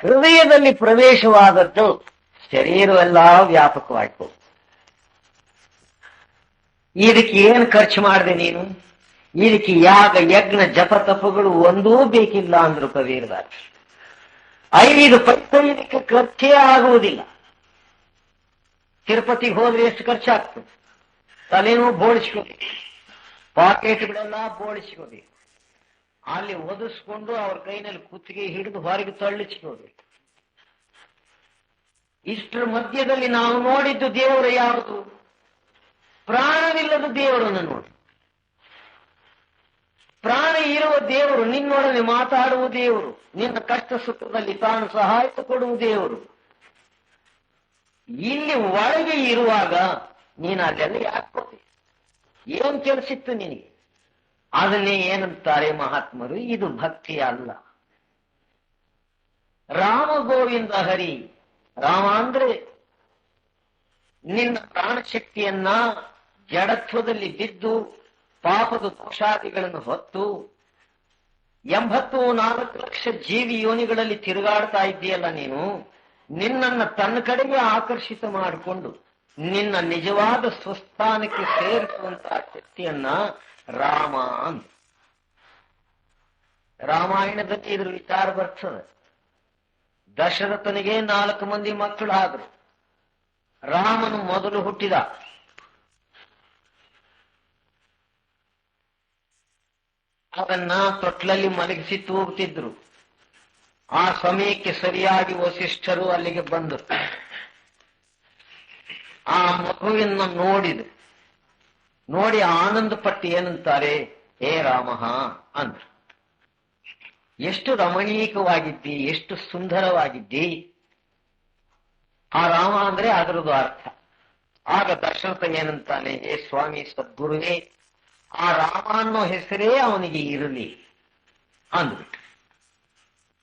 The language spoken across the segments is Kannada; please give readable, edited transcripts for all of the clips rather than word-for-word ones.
ಹೃದಯದಲ್ಲಿ ಪ್ರವೇಶವಾದದ್ದು ಶರೀರವೆಲ್ಲ ವ್ಯಾಪಕವಾಯ್ತು. ಇದಕ್ಕೆ ಏನು ಖರ್ಚು ಮಾಡಿದೆ ನೀನು? ಇದಕ್ಕೆ ಯಾಗ ಯಜ್ಞ ಜಪ ತಪಗಳು ಒಂದೂ ಬೇಕಿಲ್ಲ ಅಂದ್ರು ಕಬೀರದಾಸ. 5 ಪೈಸೆ ಇದಕ್ಕೆ ಖರ್ಚೇ ಆಗುವುದಿಲ್ಲ. ತಿರುಪತಿಗೆ ಹೋದ್ರೆ ಎಷ್ಟು ಖರ್ಚಾಗ್ತದೆ? ತಲೆನೂ ಬೋಳಿಸ್ಕೋಬೇಕು, ಪಾಕೆಟ್ಗಳೆಲ್ಲ ಬೋಳಿಸ್ಕೋಬೇಕು, ಅಲ್ಲಿ ಒದಿಸ್ಕೊಂಡು ಅವ್ರ ಕೈನಲ್ಲಿ ಕುತ್ತಿಗೆ ಹಿಡಿದು ಹೊರಗೆ ತಳ್ಳಿಸ್ಕೋಬೇಕು. ಇಷ್ಟರ ಮಧ್ಯದಲ್ಲಿ ನಾವು ನೋಡಿದ್ದು ದೇವರು ಯಾವುದು? ಪ್ರಾಣವಿಲ್ಲದ ದೇವರನ್ನು ನೋಡಿ. ಪ್ರಾಣ ಇರುವ ದೇವರು, ನಿನ್ನೊಡನೆ ಮಾತಾಡುವ ದೇವರು, ನಿನ್ನ ಕಷ್ಟ ಸುಖದಲ್ಲಿ ತಾನು ಸಹಾಯ ಕೊಡುವ ದೇವರು. ಇಲ್ಲಿ ಒಳಗೆ ಇರುವಾಗ ನೀನು ಅಲ್ಲೆಲ್ಲ ಯಾಕೋತಿ? ಏನ್ ಕೆಲಸಿತ್ತು ನಿನಗೆ? ಅದನ್ನೇ ಏನಂತಾರೆ ಮಹಾತ್ಮರು, ಇದು ಭಕ್ತಿ ಅಲ್ಲ. ರಾಮ ಗೋವಿಂದ ಹರಿ. ರಾಮ ಅಂದ್ರೆ ನಿನ್ನ ಪ್ರಾಣಶಕ್ತಿಯನ್ನ ಜಡತ್ವದಲ್ಲಿ ಬಿದ್ದು ಪಾಪದ ದೋಷಾದಿಗಳನ್ನು ಹೊತ್ತು 84 ಲಕ್ಷ ಜೀವಿ ಯೋನಿಗಳಲ್ಲಿ ತಿರುಗಾಡ್ತಾ ಇದ್ದೀಯಲ್ಲ ನೀನು, ನಿನ್ನನ್ನ ತನ್ನ ಕಡೆಗೆ ಆಕರ್ಷಿತ ಮಾಡಿಕೊಂಡು ನಿನ್ನ ನಿಜವಾದ ಸ್ವಸ್ಥಾನಕ್ಕೆ ಸೇರಿಸುವಂತಹ ಶಕ್ತಿಯನ್ನ ರಾಮ ಅಂತ. ರಾಮಾಯಣದಲ್ಲಿ ಇದ್ರ ವಿಚಾರ ಬರ್ತದೆ. ದಶರಥನಿಗೆ 4 ಮಂದಿ ಮಕ್ಕಳಾದ್ರು. ರಾಮನು ಮೊದಲು ಹುಟ್ಟಿದ. ಅದನ್ನ ತೊಟ್ಲಲ್ಲಿ ಮಲಗಿಸಿ ತೂಗುತ್ತಿದ್ರು. ಆ ಸಮಯಕ್ಕೆ ಸರಿಯಾಗಿ ವಸಿಷ್ಠರು ಅಲ್ಲಿಗೆ ಬಂದರು. ಆ ಮಗುವಿನ ನೋಡಿ ಆನಂದ ಪಟ್ಟು ಏನಂತಾರೆ, ಹೇ ರಾಮ ಅಂದ್ರು. ಎಷ್ಟು ರಮಣೀಯವಾಗಿದ್ದಿ, ಎಷ್ಟು ಸುಂದರವಾಗಿದ್ದಿ. ಆ ರಾಮ ಅಂದ್ರೆ ಅದರದ್ದು ಅರ್ಥ. ಆಗ ದಶರಥ ಏನಂತಾನೆ, ಹೇ ಸ್ವಾಮಿ ಸದ್ಗುರುವೇ, ಆ ರಾಮ ಅನ್ನೋ ಹೆಸರೇ ಅವನಿಗೆ ಇರಲಿ ಅಂದ್ಬಿಟ್ಟು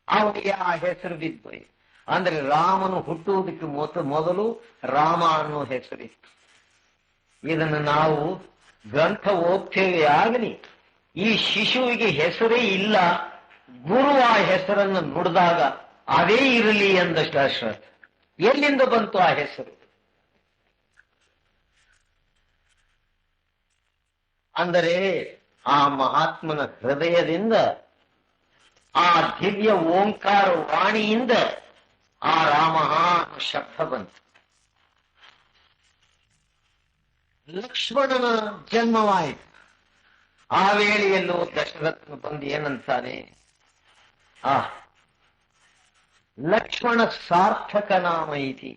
ಅವನಿಗೆ ಆ ಹೆಸರು ಬಿದ್ದು. ಅಂದ್ರೆ ರಾಮನು ಹುಟ್ಟುವುದಕ್ಕೆ ಮೊದಲು ರಾಮ ಅನ್ನೋ ಹೆಸರಿತ್ತು. ಇದನ್ನು ನಾವು ಗ್ರಂಥ ಓದ್ತೇವೆ ಆಗಲಿ, ಈ ಶಿಶುವಿಗೆ ಹೆಸರೇ ಇಲ್ಲ, ಗುರು ಆ ಹೆಸರನ್ನು ನುಡಿದಾಗ ಅದೇ ಇರಲಿ ಎಂದಷ್ಟು ದಶರಥ. ಎಲ್ಲಿಂದ ಬಂತು ಆ ಹೆಸರು? ಅಂದರೆ ಆ ಮಹಾತ್ಮನ ಹೃದಯದಿಂದ, ಆ ದಿವ್ಯ ಓಂಕಾರ ವಾಣಿಯಿಂದ ಆ ರಾಮ ಶಬ್ದ ಬಂತು. ಲಕ್ಷ್ಮಣನ ಜನ್ಮವಾಯಿತು. ಆ ವೇಳೆಯಲ್ಲೂ ದಶರಥನು ಬಂದು ಏನಂತಾನೆ, ಲಕ್ಷ್ಮಣ ಸಾರ್ಥಕ ನಾಮ ಇತಿ.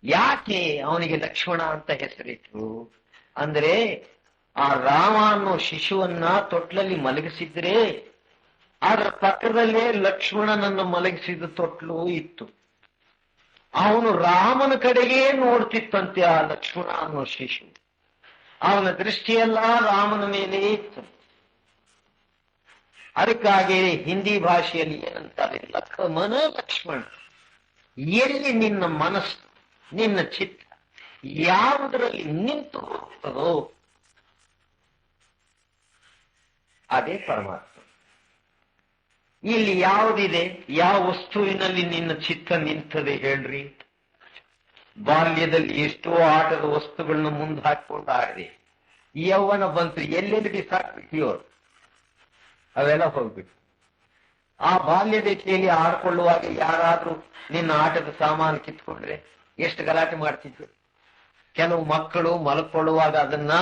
ಯಾಕೆ ಅವನಿಗೆ ಲಕ್ಷ್ಮಣ ಅಂತ ಹೆಸರಿಟ್ರು ಅಂದ್ರೆ, ಆ ರಾಮ ಅನ್ನೋ ಶಿಶುವನ್ನ ತೊಟ್ಲಲ್ಲಿ ಮಲಗಿಸಿದ್ರೆ ಅದರ ಪಕ್ಕದಲ್ಲೇ ಲಕ್ಷ್ಮಣನನ್ನು ಮಲಗಿಸಿದ ತೊಟ್ಲು ಇತ್ತು. ಅವನು ರಾಮನ ಕಡೆಗೆ ನೋಡ್ತಿತ್ತಂತೆ ಆ ಲಕ್ಷ್ಮಣ ಅನ್ನೋ ಶಿಶು. ಅವನ ದೃಷ್ಟಿಯೆಲ್ಲ ರಾಮನ ಮೇಲೆ ಇತ್ತು. ಅದಕ್ಕಾಗಿ ಹಿಂದಿ ಭಾಷೆಯಲ್ಲಿ ಏನಂತಾರೆ, ಲಕ್ಷ್ಮಣ ಲಕ್ಷ್ಮಣ. ಎಲ್ಲಿ ನಿನ್ನ ಮನಸ್ಸು, ನಿನ್ನ ಚಿತ್ತ ಯಾವುದರಲ್ಲಿ ನಿಂತು ಹೋಗ್ತದೋ ಅದೇ ಪರಮಾತ್ಮ. ಇಲ್ಲಿ ಯಾವುದಿದೆ? ಯಾವ ವಸ್ತುವಿನಲ್ಲಿ ನಿನ್ನ ಚಿತ್ತ ನಿಂತದೆ ಹೇಳ್ರಿ? ಬಾಲ್ಯದಲ್ಲಿ ಎಷ್ಟೋ ಆಟದ ವಸ್ತುಗಳನ್ನ ಮುಂದೆ ಹಾಕೊಂಡು ಆಡಿದೆ. ಯೌವನ ಬಂತು, ಎಲ್ಲೆಲ್ಲಿ ಬಿಸಾಕ್ಬಿಟ್ಟಿಯೋರು ಅವೆಲ್ಲ ಹೋಗ್ಬಿಟ್ಟು. ಆ ಬಾಲ್ಯದೆಯಲ್ಲಿ ಆಡ್ಕೊಳ್ಳುವಾಗ ಯಾರಾದ್ರೂ ನಿನ್ನ ಆಟದ ಸಾಮಾನು ಕಿತ್ಕೊಂಡ್ರೆ ಎಷ್ಟು ಗಲಾಟೆ ಮಾಡ್ತಿದ್ರು. ಕೆಲವು ಮಕ್ಕಳು ಮಲ್ಕೊಳ್ಳುವಾಗ ಅದನ್ನ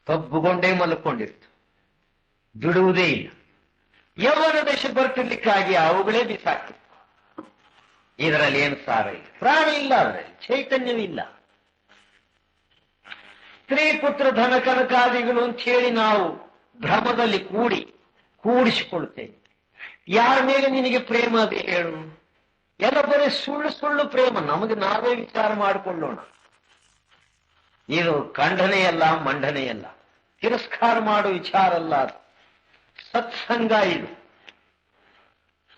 ಕಬ್ಬುಗೊಂಡೇ ಮಲ್ಕೊಂಡಿರ್ತು, ಬಿಡುವುದೇ ಇಲ್ಲ. ಯೌವನ ದಶೆ ಬರ್ತಿರ್ಲಿಕ್ಕಾಗಿ ಅವುಗಳೇ ಬಿಸಾಕ್ತಿತ್ತು. ಇದರಲ್ಲಿ ಏನು ಸಾರ ಇಲ್ಲ, ಪ್ರಾಣ ಇಲ್ಲ, ಅದರಲ್ಲಿ ಚೈತನ್ಯವಿಲ್ಲ. ಸ್ತ್ರೀ ಪುತ್ರ ಧನ ಕನಕಾದಿಗಳು ಅಂತ ಹೇಳಿ ನಾವು ಭ್ರಮದಲ್ಲಿ ಕೂಡಿಸಿಕೊಳ್ತೇವೆ. ಯಾರ ಮೇಲೆ ನಿನಗೆ ಪ್ರೇಮ ಅದೇ ಹೇಳು? ಎಲ್ಲ ಬರೀ ಸುಳ್ಳು ಸುಳ್ಳು ಪ್ರೇಮ. ನಮಗೆ ನಾವೇ ವಿಚಾರ ಮಾಡಿಕೊಳ್ಳೋಣ. ಇದು ಖಂಡನೆಯಲ್ಲ, ಮಂಡನೆಯಲ್ಲ, ತಿರಸ್ಕಾರ ಮಾಡುವ ವಿಚಾರ ಅಲ್ಲ, ಅದು ಸತ್ಸಂಗ. ಇದು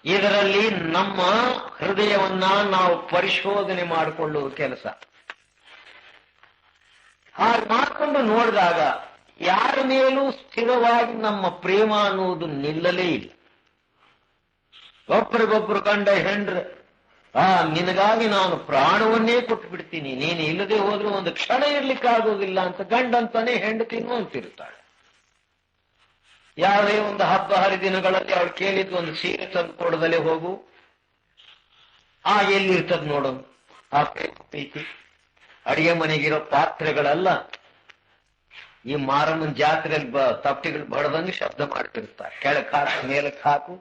ಇದರಲ್ಲಿ ನಮ್ಮ ಹೃದಯವನ್ನ ನಾವು ಪರಿಶೋಧನೆ ಮಾಡಿಕೊಳ್ಳುವ ಕೆಲಸ. ಹಾಗೆ ಮಾಡಿಕೊಂಡು ನೋಡಿದಾಗ ಯಾರ ಮೇಲೂ ಸ್ಥಿರವಾಗಿ ನಮ್ಮ ಪ್ರೇಮ ಅನ್ನುವುದು ನಿಲ್ಲಲೇ ಇಲ್ಲ. ಒಬ್ಬರಿಗೊಬ್ರು ಗಂಡ ಹೆಂಡ್ರ ನಿನಗಾಗಿ ನಾನು ಪ್ರಾಣವನ್ನೇ ಕೊಟ್ಟು ಬಿಡ್ತೀನಿ, ನೀನು ಇಲ್ಲದೆ ಹೋದ್ರೂ ಒಂದು ಕ್ಷಣ ಇರ್ಲಿಕ್ಕಾಗೋದಿಲ್ಲ ಅಂತ ಗಂಡ ಅಂತಾನೆ ಹೆಂಡತಿನೂ ಅಂತಿರ್ತಾಳೆ. ಯಾವುದೇ ಒಂದು ಹಬ್ಬ ಹರಿದಿನಗಳಲ್ಲಿ ಅವಳು ಕೇಳಿದ್ದು ಒಂದು ಸೀರೆ ತಂದು ಕೊಡದಲ್ಲೇ ಹೋಗು, ಎಲ್ಲಿರ್ತದ ನೋಡು ಆ ಪ್ರೀತಿ. ಅಡಿಗೆ ಮನೆಗಿರೋ ಪಾತ್ರೆಗಳೆಲ್ಲ ಈ ಮಾರಮ್ಮನ ಜಾತ್ರೆಯಲ್ಲಿ ತಪ್ಟಿಗಳು ಬಡದಂಗೆ ಶಬ್ದ ಮಾಡ್ತಿರ್ತಾರೆ. ಕೆಳಕ್ ಹಾಕು, ಮೇಲಕ್ಕೆ ಹಾಕು,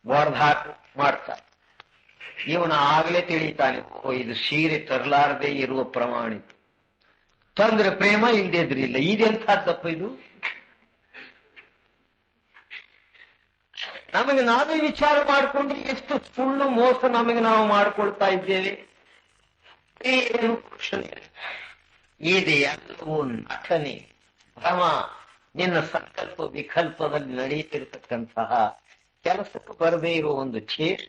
ಒಡೆದು ಹಾಕು ಮಾಡ್ತಾರೆ. ಇವನ ಆಗ್ಲೇ ತಿಳಿತಾನೆ, ಇದು ಸೀರೆ ತರಲಾರದೆ ಇರುವ ಪ್ರಮಾಣಿತ. ತಂದ್ರೆ ಪ್ರೇಮ, ಇಲ್ದಿದ್ರಿಲ್ಲ. ಇದೆಂಥದ್ದಪ್ಪ ಇದು? ನಮಗೆ ನಾವೇ ವಿಚಾರ ಮಾಡಿಕೊಂಡ್ರೆ ಎಷ್ಟು ಸುಳ್ಳು ಮೋಸ ನಮಗೆ ನಾವು ಮಾಡಿಕೊಳ್ತಾ ಇದ್ದೇವೆ. ಏನು ಇದೆಲ್ಲವೂ ನಟನೆ, ಭ್ರಮ, ನಿನ್ನ ಸಂಕಲ್ಪ ವಿಕಲ್ಪದಲ್ಲಿ ನಡೆಯುತ್ತಿರತಕ್ಕಂತಹ ಕೆಲಸಕ್ಕೆ ಬರದೇ ಇರುವ ಒಂದು ಛೇಷ.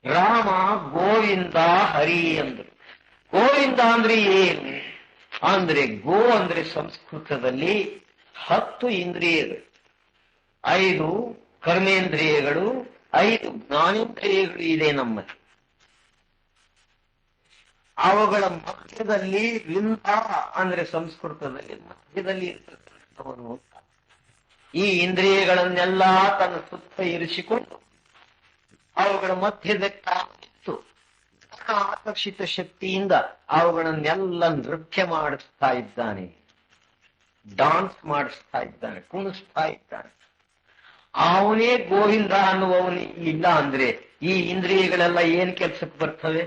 ರಾಮ ಗೋವಿಂದ ಹರಿ ಅಂದ್ರು. ಗೋವಿಂದ ಅಂದ್ರೆ ಏನು ಅಂದ್ರೆ, ಗೋ ಅಂದ್ರೆ ಸಂಸ್ಕೃತದಲ್ಲಿ 10 ಇಂದ್ರಿಯಗಳು, 5 ಕರ್ಮೇಂದ್ರಿಯಗಳು, 5 ಜ್ಞಾನೇಂದ್ರಿಯಗಳು ಇದೆ ನಮ್ಮಲ್ಲಿ. ಅವುಗಳ ಮಧ್ಯದಲ್ಲಿ ವಿಂದ ಅಂದ್ರೆ ಸಂಸ್ಕೃತದಲ್ಲಿ ಮಧ್ಯದಲ್ಲಿ ಇರ್ತಕ್ಕಂಥವನು. ಈ ಇಂದ್ರಿಯಗಳನ್ನೆಲ್ಲ ತನ್ನ ಸುತ್ತ ಇರಿಸಿಕೊಂಡು ಅವುಗಳ ಮಧ್ಯದಕ್ಕಿತ್ತು ಆಕರ್ಷಿತ ಶಕ್ತಿಯಿಂದ ಅವುಗಳನ್ನೆಲ್ಲ ನೃತ್ಯ ಮಾಡಿಸ್ತಾ ಇದ್ದಾನೆ, ಡಾನ್ಸ್ ಮಾಡಿಸ್ತಾ ಇದ್ದಾನೆ, ಕುಣಿಸ್ತಾ ಇದ್ದಾನೆ. ಅವನೇ ಗೋವಿಂದ ಅನ್ನುವವನು ಇಲ್ಲ ಅಂದ್ರೆ ಈ ಇಂದ್ರಿಯಗಳೆಲ್ಲ ಏನ್ ಕೆಲ್ಸಕ್ಕೆ ಬರ್ತವೆ?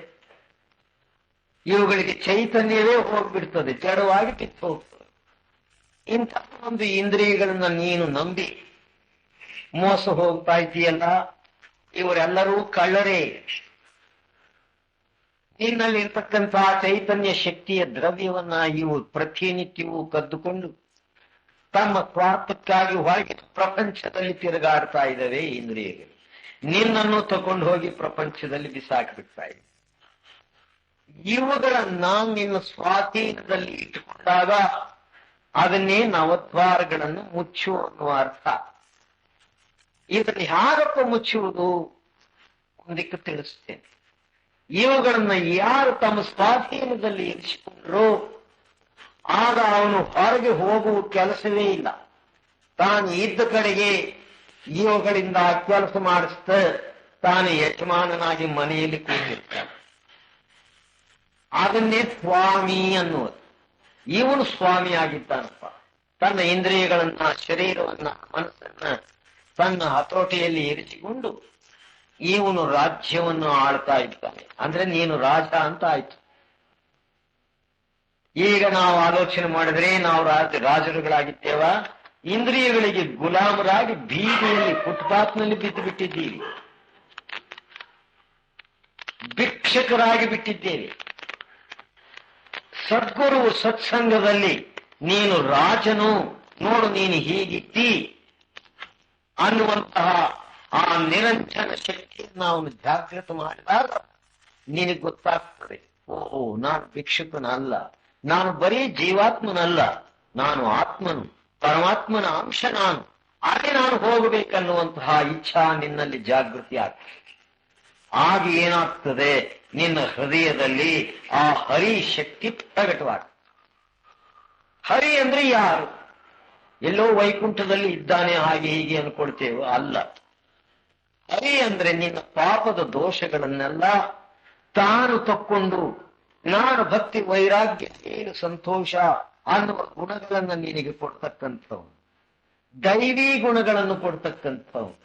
ಇವುಗಳಿಗೆ ಚೈತನ್ಯವೇ ಹೋಗ್ಬಿಡ್ತದೆ, ಜಡವಾಗಿ ಕಿತ್ತು ಹೋಗ್ತದೆ. ಇಂಥ ಒಂದು ಇಂದ್ರಿಯಗಳನ್ನ ನೀನು ನಂಬಿ ಮೋಸ ಹೋಗ್ತಾ ಇದೆಯಲ್ಲ, ಇವರೆಲ್ಲರೂ ಕಳ್ಳರೇ. ನಿನ್ನಲ್ಲಿರ್ತಕ್ಕಂತಹ ಚೈತನ್ಯ ಶಕ್ತಿಯ ದ್ರವ್ಯವನ್ನ ಇವು ಪ್ರತಿನಿತ್ಯವೂ ಕದ್ದುಕೊಂಡು ತಮ್ಮ ಸ್ವಾರ್ಥಕ್ಕಾಗಿ ಹೊರಗಿನ ಪ್ರಪಂಚದಲ್ಲಿ ತಿರುಗಾಡ್ತಾ ಇದ್ದಾವೆ ಇಂದ್ರಿಯಗಳು. ನಿನ್ನನ್ನು ತಕೊಂಡು ಹೋಗಿ ಪ್ರಪಂಚದಲ್ಲಿ ಬಿಸಾಕಿಬಿಡ್ತಾ ಇವೆ. ಇವುಗಳನ್ನ ನಿನ್ನ ಸ್ವಾಧೀನದಲ್ಲಿ ಇಟ್ಟುಕೊಂಡಾಗ ಅದನ್ನೇ ನವದ್ವಾರಗಳನ್ನು ಮುಚ್ಚು ಅನ್ನುವ ಅರ್ಥ. ಇದನ್ನು ಯಾರಪ್ಪ ಮುಚ್ಚುವುದು ಒಂದಕ್ಕೆ ತಿಳಿಸ್ತೇನೆ. ಇವುಗಳನ್ನ ಯಾರು ತಮ್ಮ ಸ್ವಾಧೀನದಲ್ಲಿ ಇರಿಸಿಕೊಂಡ್ರು ಆಗ ಅವನು ಹೊರಗೆ ಹೋಗುವ ಕೆಲಸವೇ ಇಲ್ಲ. ತಾನು ಇದ್ದ ಕಡೆಗೆ ಇವುಗಳಿಂದ ಕೆಲಸ ಮಾಡಿಸ್ತ ತಾನು ಯಜಮಾನನಾಗಿ ಮನೆಯಲ್ಲಿ ಕೂತಿರ್ತಾನೆ. ಅದನ್ನೇ ಸ್ವಾಮಿ ಅನ್ನುವುದು. ಇವನು ಸ್ವಾಮಿ ಆಗಿದ್ದಾನಪ್ಪ. ತನ್ನ ಇಂದ್ರಿಯಗಳನ್ನ, ಶರೀರವನ್ನ, ಮನಸ್ಸನ್ನ ತನ್ನ ಹತೋಟಿಯಲ್ಲಿ ಇರಿಸಿಕೊಂಡು ಇವನು ರಾಜ್ಯವನ್ನು ಆಳ್ತಾ ಇದ್ದಾನೆ. ಅಂದ್ರೆ ನೀನು ರಾಜ ಅಂತ ಆಯ್ತು. ಈಗ ನಾವು ಆಲೋಚನೆ ಮಾಡಿದ್ರೆ ನಾವು ರಾಜರುಗಳಾಗಿದ್ದೇವ? ಇಂದ್ರಿಯಗಳಿಗೆ ಗುಲಾಮರಾಗಿ ಬೀದಿಯಲ್ಲಿ ಫುಟ್ಪಾತ್ನಲ್ಲಿ ಬಿದ್ದು ಬಿಟ್ಟಿದ್ದೀವಿ, ಭಿಕ್ಷಕರಾಗಿ ಬಿಟ್ಟಿದ್ದೇವೆ. ಸದ್ಗುರು ಸತ್ಸಂಗದಲ್ಲಿ ನೀನು ರಾಜನು, ನೋಡು ನೀನು ಹೀಗಿದ್ದಿ ಅನ್ನುವಂತಹ ಆ ನಿರಂಜನ ಶಕ್ತಿಯನ್ನು ಅವನು ಜಾಗೃತ ಮಾಡಿದಾಗ ನಿನಗೆ ಗೊತ್ತಾಗ್ತದೆ, ಓ ನಾನು ಭಿಕ್ಷುಕನಲ್ಲ, ನಾನು ಬರೀ ಜೀವಾತ್ಮನಲ್ಲ, ನಾನು ಆತ್ಮನು, ಪರಮಾತ್ಮನ ಅಂಶ ನಾನು. ಅದೇ ನಾನು ಹೋಗಬೇಕನ್ನುವಂತಹ ಇಚ್ಛಾ ನಿನ್ನಲ್ಲಿ ಜಾಗೃತಿ ಆಗ್ತದೆ. ಆಗ ಏನಾಗ್ತದೆ, ನಿನ್ನ ಹೃದಯದಲ್ಲಿ ಆ ಹರಿ ಶಕ್ತಿ ಪ್ರಕಟವಾಗ್ತದೆ. ಹರಿ ಅಂದ್ರೆ ಯಾರು? ಎಲ್ಲೋ ವೈಕುಂಠದಲ್ಲಿ ಇದ್ದಾನೆ ಹಾಗೆ ಹೀಗೆ ಅನ್ಕೊಳ್ತೇವೆ, ಅಲ್ಲ. ಹರಿ ಅಂದ್ರೆ ನಿನ್ನ ಪಾಪದ ದೋಷಗಳನ್ನೆಲ್ಲ ತಾನು ತಕ್ಕೊಂಡು ನಾನು ಭಕ್ತಿ ವೈರಾಗ್ಯ ಏನು ಸಂತೋಷ ಅನ್ನುವ ಗುಣಗಳನ್ನ ನಿನಗೆ ಕೊಡ್ತಕ್ಕಂಥವನು, ದೈವಿ ಗುಣಗಳನ್ನು ಕೊಡ್ತಕ್ಕಂಥವನು,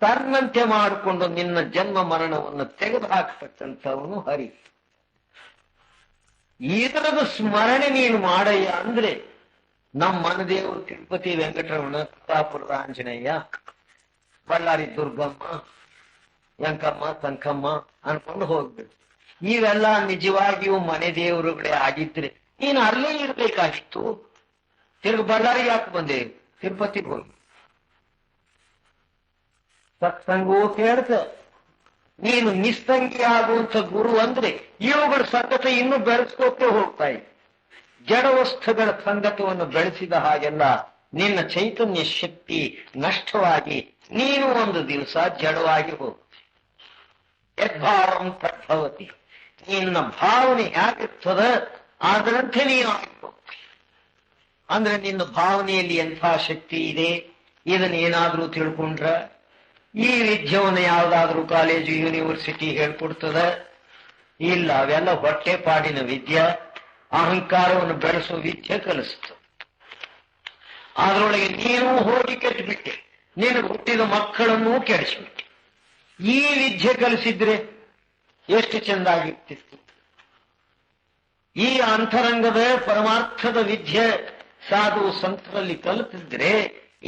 ತನ್ನಂತೆ ಮಾಡಿಕೊಂಡು ನಿನ್ನ ಜನ್ಮ ಮರಣವನ್ನು ತೆಗೆದು ಹಾಕ್ತಕ್ಕಂಥವನು ಹರಿ. ಇದರದ ಸ್ಮರಣೆ ನೀನು ಮಾಡಯ್ಯ ಅಂದ್ರೆ ನಮ್ಮ ಮನದೇವರು ತಿರುಪತಿ ವೆಂಕಟರಮಣ, ಕುಂದಾಪುರದ ಆಂಜನೇಯ, ಬಳ್ಳಾರಿ ದುರ್ಗಮ್ಮ, ಯಂಕಮ್ಮ, ತಂಕಮ್ಮ ಅನ್ಕೊಂಡು ಹೋಗ್ಬೇಕು. ಇವೆಲ್ಲ ನಿಜವಾಗಿಯೂ ಮನೆ ದೇವರುಗಳೇ ಆಗಿದ್ರೆ ನೀನು ಅಲ್ಲೇ ಇರ್ಬೇಕಾಗಿತ್ತು. ತಿರುಗಿ ಬಳ್ಳಾರಿಗೆ ಯಾಕೆ ಬಂದೆ? ತಿರುಪತಿಗೆ ಹೋಗಿ ಸತ್ಸಂಗವೂ ಕೇಳ್ತ. ನೀನು ನಿಸ್ತಂಗಿ ಆಗುವಂತ ಗುರು ಅಂದ್ರೆ ಇವುಗಳ ಸಂಗತ ಇನ್ನೂ ಬೆಳೆಸ್ಕೋಕೆ ಹೋಗ್ತಾ ಇದೆ. ಜಡವಸ್ತುಗಳ ಸಂಗತವನ್ನು ಬೆಳೆಸಿದ ಹಾಗೆಲ್ಲ ನಿನ್ನ ಚೈತನ್ಯ ಶಕ್ತಿ ನಷ್ಟವಾಗಿ ನೀನು ಒಂದು ದಿವಸ ಜಡವಾಗಿ ಹೋಗ್ತಿ. ಯದ್ಭಾವಂ ತದ್ಭವತಿ. ನಿನ್ನ ಭಾವನೆ ಹೇಗಿರ್ತದ ಅದರಂತೆ ನೀನು ಆಗಿರ್ಬೇಕು. ಅಂದ್ರೆ ನಿನ್ನ ಭಾವನೆಯಲ್ಲಿ ಎಂಥ ಶಕ್ತಿ ಇದೆ ಇದನ್ನೇನಾದ್ರೂ ತಿಳ್ಕೊಂಡ್ರ ಈ ವಿದ್ಯೆಯನ್ನು ಯಾವ್ದಾದ್ರೂ ಕಾಲೇಜು ಯೂನಿವರ್ಸಿಟಿ ಹೇಳ್ಕೊಡ್ತದ? ಇಲ್ಲ, ಅವೆಲ್ಲ ಹೊಟ್ಟೆಪಾಡಿನ ವಿದ್ಯೆ, ಅಹಂಕಾರವನ್ನು ಬೆಳೆಸೋ ವಿದ್ಯೆ ಕಲಿಸ್ತು. ಅದರೊಳಗೆ ನೀನು ಹೋಗಿ ಕೆಟ್ಟುಬಿಟ್ಟೆ, ನೀನು ಹುಟ್ಟಿದ ಮಕ್ಕಳನ್ನೂ ಕೆಡಿಸ್ಬಿಟ್ಟೆ. ಈ ವಿದ್ಯೆ ಕಲಿಸಿದ್ರೆ ಎಷ್ಟು ಚೆಂದಾಗಿರ್ತಿತ್ತು. ಈ ಅಂತರಂಗದ ಪರಮಾರ್ಥದ ವಿದ್ಯೆ ಸಾಧು ಸಂತರಲ್ಲಿ ಕಲಿತಿದ್ರೆ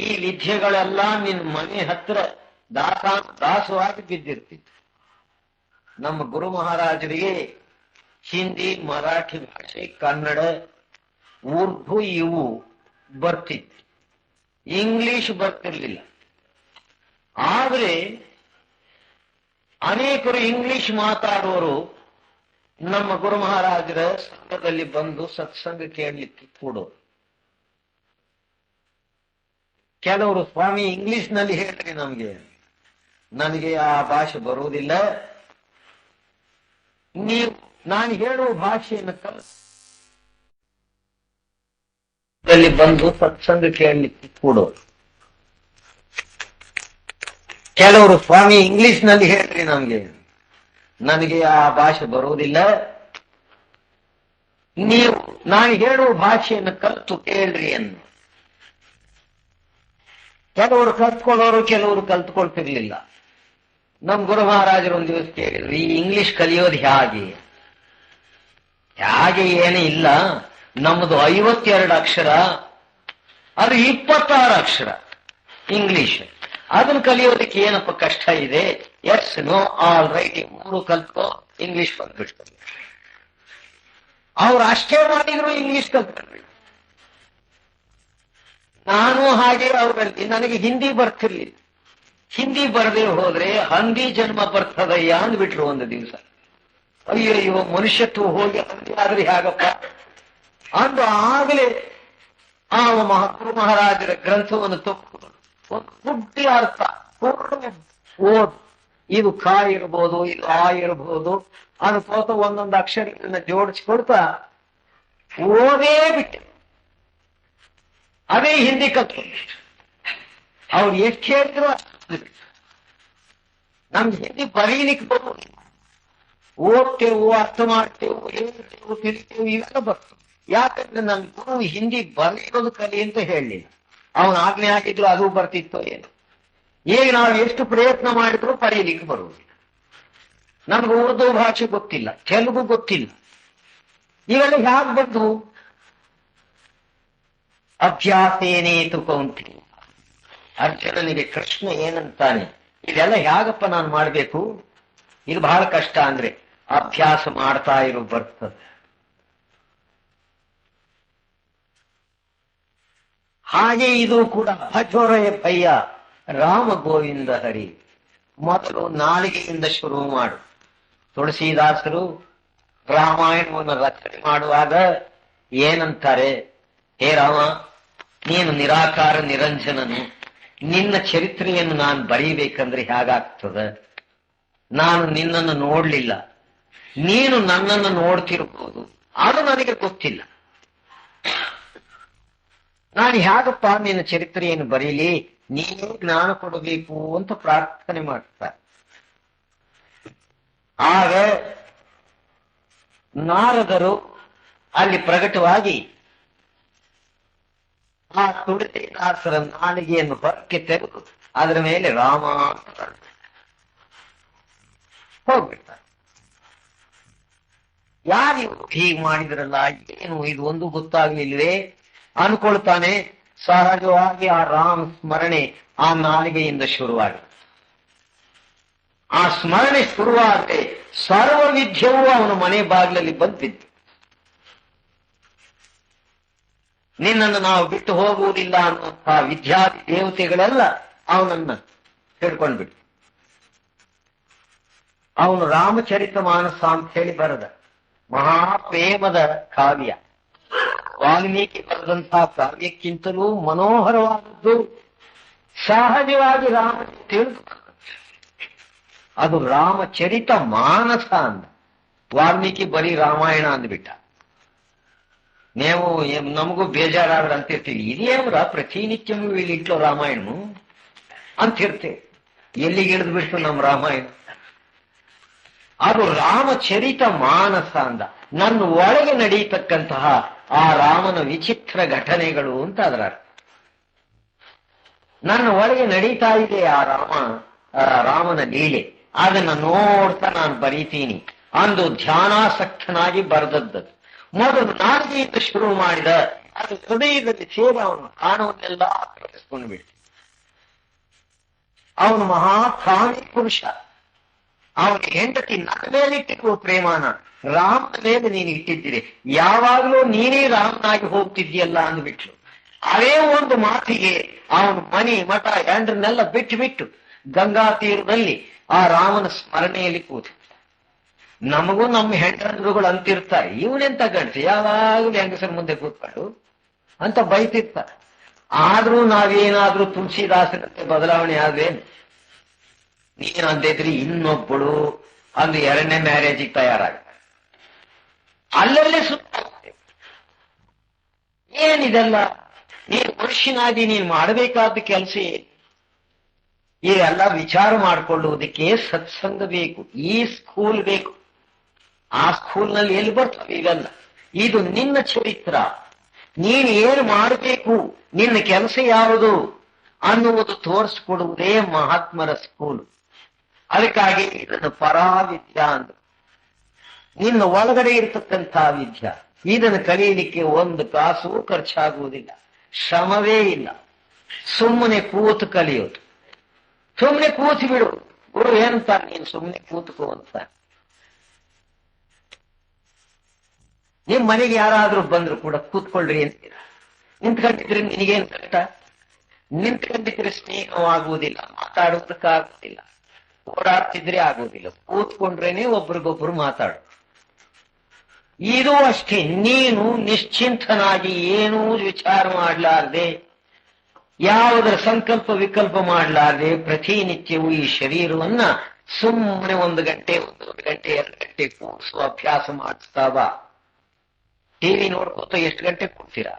ಈ ವಿದ್ಯೆಗಳೆಲ್ಲ ನಿನ್ನ ಮನೆ ಹತ್ರ ದಾಸವಾಗಿ ಬಿದ್ದಿರ್ತಿತ್ತು. ನಮ್ಮ ಗುರು ಮಹಾರಾಜರಿಗೆ ಹಿಂದಿ, ಮರಾಠಿ ಭಾಷೆ, ಕನ್ನಡ, ಉರ್ದು ಇವು ಬರ್ತಿತ್ತು, ಇಂಗ್ಲಿಷ್ ಬರ್ತಿರ್ಲಿಲ್ಲ. ಆದ್ರೆ ಅನೇಕರು ಇಂಗ್ಲಿಷ್ ಮಾತಾಡೋರು ನಮ್ಮ ಗುರು ಮಹಾರಾಜರ ಸಂಘದಲ್ಲಿ ಬಂದು ಸತ್ಸಂಗ ಕೇಳಲಿಕ್ಕೆ ಕೂಡೋರು. ಕೆಲವರು ಸ್ವಾಮಿ ಇಂಗ್ಲಿಷ್ ನಲ್ಲಿ ಹೇಳ್ರಿ, ನನಗೆ ಆ ಭಾಷೆ ಬರುವುದಿಲ್ಲ, ನೀವು ನಾನು ಹೇಳುವ ಭಾಷೆಯನ್ನು ಕಲಿಸಿ ಬಂದು ಸತ್ಸಂಗ ಕೇಳಲಿಕ್ಕೆ ಕೂಡೋರು. ಕೆಲವರು ಸ್ವಾಮಿ ಇಂಗ್ಲಿಷ್ ನಲ್ಲಿ ಹೇಳ್ರಿ, ನನಗೆ ಆ ಭಾಷೆ ಬರುವುದಿಲ್ಲ, ನೀವು ನಾನು ಹೇಳುವ ಭಾಷೆಯನ್ನು ಕಲಿತು ಕೇಳ್ರಿ ಅನ್ನು. ಕೆಲವರು ಕಲ್ತ್ಕೊಳ್ಳೋರು, ಕೆಲವರು ಕಲ್ತ್ಕೊಳ್ತಿರ್ಲಿಲ್ಲ. ನಮ್ ಗುರು ಮಹಾರಾಜರು ಒಂದು ದಿವಸ ಕೇಳಿದ್ರು, ಈ ಇಂಗ್ಲಿಷ್ ಕಲಿಯೋದು ಹೇಗೆ ಏನೂ ಇಲ್ಲ, ನಮ್ಮದು 52 ಅಕ್ಷರ, ಅದು 26 ಅಕ್ಷರ ಇಂಗ್ಲಿಷ್, ಅದನ್ನ ಕಲಿಯೋದಕ್ಕೆ ಏನಪ್ಪ ಕಷ್ಟ ಇದೆ? ಎಸ್, ನೋ, ಆಲ್, ರೈಟಿಂಗ್ 3 ಕಲ್ತ್ಕೋ, ಇಂಗ್ಲಿಷ್ ಬಂದ್ಬಿಟ್ಟು. ಅವ್ರು ಅಷ್ಟೇ ಮಾಡಿದ್ರು ಇಂಗ್ಲಿಷ್ ಕಲ್ತ್ಕೊಂಡ್ರಿ. ನಾನು ಹಾಗೆ ಅವರಲ್ಲಿ, ನನಗೆ ಹಿಂದಿ ಬರ್ತಿರ್ಲಿಲ್ಲ. ಹಿಂದಿ ಬರದೆ ಹೋದ್ರೆ ಹಂದಿ ಜನ್ಮ ಬರ್ತದಯ್ಯ ಅಂದ್ಬಿಟ್ರು ಒಂದು ದಿವಸ. ಅಯ್ಯೋ ಮನುಷ್ಯತ್ವ ಹೋಗಿ ಹಂದಿ ಆದ್ರೆ ಹೇಗಪ್ಪ ಅಂದು ಆಗಲೇ ಆ ಗುರು ಮಹಾರಾಜರ ಗ್ರಂಥವನ್ನು ತಪ್ಪು ಒಂದು ಬುದ್ಧಿ ಅರ್ಥ ಓದು, ಇದು ಕಾ ಇರ್ಬೋದು, ಇದು ಆ ಇರ್ಬೋದು ಅನ್ಕೋತ ಒಂದೊಂದು ಅಕ್ಷರಗಳನ್ನ ಜೋಡಿಸ್ಕೊಡ್ತಾ ಓದೇ ಬಿಟ್ಟೆ. ಅದೇ ಹಿಂದಿ ಕಲ್ತ್ಕೊಂಡು ಅವ್ರು ಎಷ್ಟು ಹೇಳಿದ್ರು ನಮ್ಗೆ ಹಿಂದಿ ಬರೀಲಿಕ್ಕೆ ಬರೋದು. ಓದ್ತೇವು, ಅರ್ಥ ಮಾಡ್ತೇವು, ಹೇಳ್ತೇವು, ತಿಳಿತೇವು, ಇವೆಲ್ಲ ಬರ್ತವೆ. ಯಾಕಂದ್ರೆ ನನ್ ಗುರು ಹಿಂದಿ ಬರೆಯೋದು ಕಲಿ ಅಂತ ಹೇಳಲಿಲ್ಲ. ಅವನು ಆಜ್ಞೆ ಹಾಕಿದ್ರು ಅದು ಬರ್ತಿತ್ತೋ ಏನು. ಈಗ ನಾವು ಎಷ್ಟು ಪ್ರಯತ್ನ ಮಾಡಿದ್ರು ಬರೀಲಿಕ್ಕೆ ಬರುವುದಿಲ್ಲ. ನಮ್ಗೆ ಉರ್ದು ಭಾಷೆ ಗೊತ್ತಿಲ್ಲ, ತೆಲುಗು ಗೊತ್ತಿಲ್ಲ, ಇವೆಲ್ಲ ಹ್ಯಾಕ್ ಬಂದು? ಅಭ್ಯಾಸೇನೇತು ಕೌಂತಿ. ಅರ್ಜುನನಿಗೆ ಕೃಷ್ಣ ಏನಂತಾನೆ, ಇದೆಲ್ಲ ಹೇಗಪ್ಪ ನಾನು ಮಾಡ್ಬೇಕು? ಇದು ಬಹಳ ಕಷ್ಟ. ಅಂದ್ರೆ ಅಭ್ಯಾಸ ಮಾಡ್ತಾ ಇರೋ ಬರ್ತದೆ. ಹಾಗೆ ಇದು ಕೂಡ ಭಜೋರಯ ಭಯ್ಯ ರಾಮ ಗೋವಿಂದ ಹರಿ. ಮೊದಲು ನಾಲಿಗೆಯಿಂದ ಶುರು ಮಾಡು. ತುಳಸಿದಾಸರು ರಾಮಾಯಣವನ್ನು ರಚನೆ ಮಾಡುವಾಗ ಏನಂತಾರೆ? ಹೇ ರಾಮ, ನೀನು ನಿರಾಕಾರ ನಿರಂಜನನು, ನಿನ್ನ ಚರಿತ್ರೆಯನ್ನು ನಾನು ಬರೀಬೇಕಂದ್ರೆ ಹೇಗಾಗ್ತದ? ನಾನು ನಿನ್ನನ್ನು ನೋಡ್ಲಿಲ್ಲ, ನೀನು ನನ್ನನ್ನು ನೋಡ್ತಿರ್ಬೋದು, ಅದು ನನಗೆ ಗೊತ್ತಿಲ್ಲ. ನಾನು ಹೇಗಪ್ಪ ನಿನ್ನ ಚರಿತ್ರೆಯನ್ನು ಬರೀಲಿ? ನೀನೇ ಜ್ಞಾನ ಕೊಡಬೇಕು ಅಂತ ಪ್ರಾರ್ಥನೆ ಮಾಡ್ತಾರೆ. ಆಗ ನಾರದರು ಅಲ್ಲಿ ಪ್ರಕಟವಾಗಿ ಆ ತುಳಸಿದಾಸರ ನಾಲಿಗೆಯನ್ನು ಹೊರಕ್ಕೆ ತೆಗೆದು ಅದರ ಮೇಲೆ ರಾಮ ಅಂತ ಹೋಗ್ಬಿಡ್ತಾರೆ. ಯಾರು ಹೀಗೆ ಮಾಡಿದ್ರಲ್ಲ, ಏನು ಇದು ಒಂದು ಗೊತ್ತಾಗ್ಲಿಲ್ವೇ ಅನ್ಕೊಳ್ತಾನೆ. ಸಹಜವಾಗಿ ಆ ರಾಮ ಸ್ಮರಣೆ ಆ ನಾಲಿಗೆಯಿಂದ ಶುರುವಾಗುತ್ತೆ. ಆ ಸ್ಮರಣೆ ಶುರುವಾದ್ರೆ ಸರ್ವ ವಿದ್ಯೆಯೂ ಅವನ ಮನೆ ಬಾಗಿಲಲ್ಲಿ ಬಂದಿದ್ದು. ನಿನ್ನನ್ನು ನಾವು ಬಿಟ್ಟು ಹೋಗುವುದಿಲ್ಲ ಅನ್ನುವಂತಹ ವಿದ್ಯಾರ್ಥಿ ದೇವತೆಗಳೆಲ್ಲ ಅವನನ್ನ ಹಿಡ್ಕೊಂಡ್ಬಿಟ್ಟು, ಅವನು ರಾಮಚರಿತ ಮಾನಸ ಅಂತ ಹೇಳಿ ಬರೆದ ಮಹಾಪ್ರೇಮದ ಕಾವ್ಯ. ವಾಲ್ಮೀಕಿ ಬರೆದಂತಹ ಕಾವ್ಯಕ್ಕಿಂತಲೂ ಮನೋಹರವಾದದ್ದು ಸಹಜವಾಗಿ ರಾಮ ತಿಳಿದು ಅದು ರಾಮಚರಿತ ಮಾನಸ ಅಂದ. ವಾಲ್ಮೀಕಿ ಬರೀ ರಾಮಾಯಣ ಅಂದ್ಬಿಟ್ಟ. ನೀವು ನಮಗೂ ಬೇಜಾರಾದ್ರೆ ಅಂತಿರ್ತೀವಿ, ಇದೇಮ್ರ ಪ್ರತಿನಿತ್ಯವೂ ಇಲ್ಲಿ ಇಟ್ಲೋ ರಾಮಾಯಣ ಅಂತಿರ್ತೇವೆ. ಎಲ್ಲಿಗೆ ಇಳಿದು ಬಿಡ್ತು ನಮ್ಮ ರಾಮಾಯಣ? ಅದು ರಾಮಚರಿತ ಮಾನಸ ಅಂದ. ನನ್ನ ಒಳಗೆ ನಡೀತಕ್ಕಂತಹ ಆ ರಾಮನ ವಿಚಿತ್ರ ಘಟನೆಗಳು ಅಂತ ಅದರ ಅರ್ಥ. ನನ್ನ ಒಳಗೆ ನಡೀತಾ ಇದೆ ಆ ರಾಮನ ಲೀಲೆ, ಅದನ್ನ ನೋಡ್ತಾ ನಾನು ಬರೀತೀನಿ ಅಂದು ಧ್ಯಾನಾಸಕ್ತನಾಗಿ ಬರೆದದ್ದು. ಮೊದಲು ನಾಲ್ಗೆಯಿಂದ ಶುರು ಮಾಡಿದ, ಅದು ಹೃದಯದಲ್ಲಿ ಸೇರಿ ಅವನು ಕಾಣವನ್ನೆಲ್ಲ ಕಳಿಸ್ಕೊಂಡು ಬಿಡ್ತ. ಅವನು ಮಹಾಕಾಮಿ ಪುರುಷ. ಅವನ ಹೆಂಡತಿ ನನ್ನ ಮೇಲೆ ಇಟ್ಟಿರುವ ಪ್ರೇಮಾನ ರಾಮನ ಮೇಲೆ ನೀನು ಇಟ್ಟಿದ್ದೀರಿ, ಯಾವಾಗಲೂ ನೀನೇ ರಾಮನಾಗಿ ಹೋಗ್ತಿದ್ಯಲ್ಲ ಅಂದ್ಬಿಟ್ಲು. ಅದೇ ಒಂದು ಮಾತಿಗೆ ಅವನು ಮನೆ ಮಠ ಎಂಡ್ರನ್ನೆಲ್ಲ ಬಿಟ್ಟು ಗಂಗಾ ತೀರದಲ್ಲಿ ಆ ರಾಮನ ಸ್ಮರಣೆಯಲ್ಲಿ ಕೂತು. ನಮಗೂ ನಮ್ಮ ಹೆಂಡಂದ್ರುಗಳು ಅಂತಿರ್ತಾರೆ, ಇವನೆಂತ ಗಂಡಸ ಯಾವಾಗಲೂ ಹೆಂಗಸರ ಮುಂದೆ ಕೂತ್ಕೊಂಡು ಅಂತ ಬೈತಿರ್ತಾರೆ. ಆದ್ರೂ ನಾವೇನಾದ್ರೂ ತುಳಸಿದಾಸನಂತೆ ಬದಲಾವಣೆ ಆದ್ರೇನು? ನೀನು ಅಂದಿದ್ರಿ ಇನ್ನೊಬ್ಬಳು ಅಂದು ಎರಡನೇ ಮ್ಯಾರೇಜಿಗೆ ತಯಾರಾಗ್ತಾರೆ, ಅಲ್ಲಲ್ಲೇ ಸುತ್ತಾಗುತ್ತೆ. ಏನಿದೆಲ್ಲ? ನೀನು ಮನುಷ್ಯನಾಗಿ ನೀನು ಮಾಡಬೇಕಾದ ಕೆಲಸ ಏನು? ಇದೆಲ್ಲ ವಿಚಾರ ಮಾಡಿಕೊಳ್ಳುವುದಕ್ಕೆ ಸತ್ಸಂಗ ಬೇಕು, ಈ ಸ್ಕೂಲ್ ಬೇಕು. ಆ ಸ್ಕೂಲ್ನಲ್ಲಿ ಎಲ್ಲಿ ಬರ್ತವೆ ಇವೆಲ್ಲ? ಇದು ನಿನ್ನ ಚರಿತ್ರ, ನೀನು ಏನು ಮಾಡಬೇಕು, ನಿನ್ನ ಕೆಲಸ ಯಾವುದು ಅನ್ನುವುದು ತೋರಿಸ್ಕೊಡುವುದೇ ಮಹಾತ್ಮರ ಸ್ಕೂಲ್. ಅದಕ್ಕಾಗಿ ಇದನ್ನು ಪರಾವಿದ್ಯಾ ಅಂದ್ರು. ನಿನ್ನ ಒಳಗಡೆ ಇರತಕ್ಕಂತಹ ವಿದ್ಯಾ, ಇದನ್ನು ಕಲಿಯಲಿಕ್ಕೆ ಒಂದು ಕಾಸು ಖರ್ಚಾಗುವುದಿಲ್ಲ, ಶ್ರಮವೇ ಇಲ್ಲ. ಸುಮ್ಮನೆ ಕೂತು ಕಲಿಯೋದು, ಸುಮ್ಮನೆ ಕೂತು ಬಿಡು. ಗುರು ಏನಂತ, ನೀನು ಸುಮ್ಮನೆ ಕೂತ್ಕೋ ಅಂತ. ನಿಮ್ ಮನೆಗೆ ಯಾರಾದ್ರೂ ಬಂದ್ರು ಕೂಡ ಕೂತ್ಕೊಳ್ರಿ ಅಂತೀರ. ನಿಂತ್ಕೊಂಡಿದ್ರೆ ನಿನಗೇನು ಕಷ್ಟ? ನಿಂತ್ಕೊಂಡಿದ್ರೆ ಸ್ನೇಹವಾಗುವುದಿಲ್ಲ, ಮಾತಾಡೋದಕ್ಕಾಗುವುದಿಲ್ಲ, ಓಡಾಡ್ತಿದ್ರೆ ಆಗುವುದಿಲ್ಲ. ಕೂತ್ಕೊಂಡ್ರೇನೆ ಒಬ್ರಿಗೊಬ್ರು ಮಾತಾಡು. ಇದು ಅಷ್ಟೇ, ನೀನು ನಿಶ್ಚಿಂತನಾಗಿ ಏನೂ ವಿಚಾರ ಮಾಡಲಾರ್ದೆ, ಯಾವುದರ ಸಂಕಲ್ಪ ವಿಕಲ್ಪ ಮಾಡಲಾರ್ದೆ ಪ್ರತಿನಿತ್ಯವೂ ಈ ಶರೀರವನ್ನ ಸುಮ್ಮನೆ 1 ಗಂಟೆ 1 ಗಂಟೆ 2 ಗಂಟೆ ಕೂರಿಸುವ ಅಭ್ಯಾಸ ಮಾಡಿಸ್ತಾವ. ಟಿವಿ ನೋಡ್ಕೋತ ಎಷ್ಟು ಗಂಟೆ ಕೂಡ್ತೀರಾ?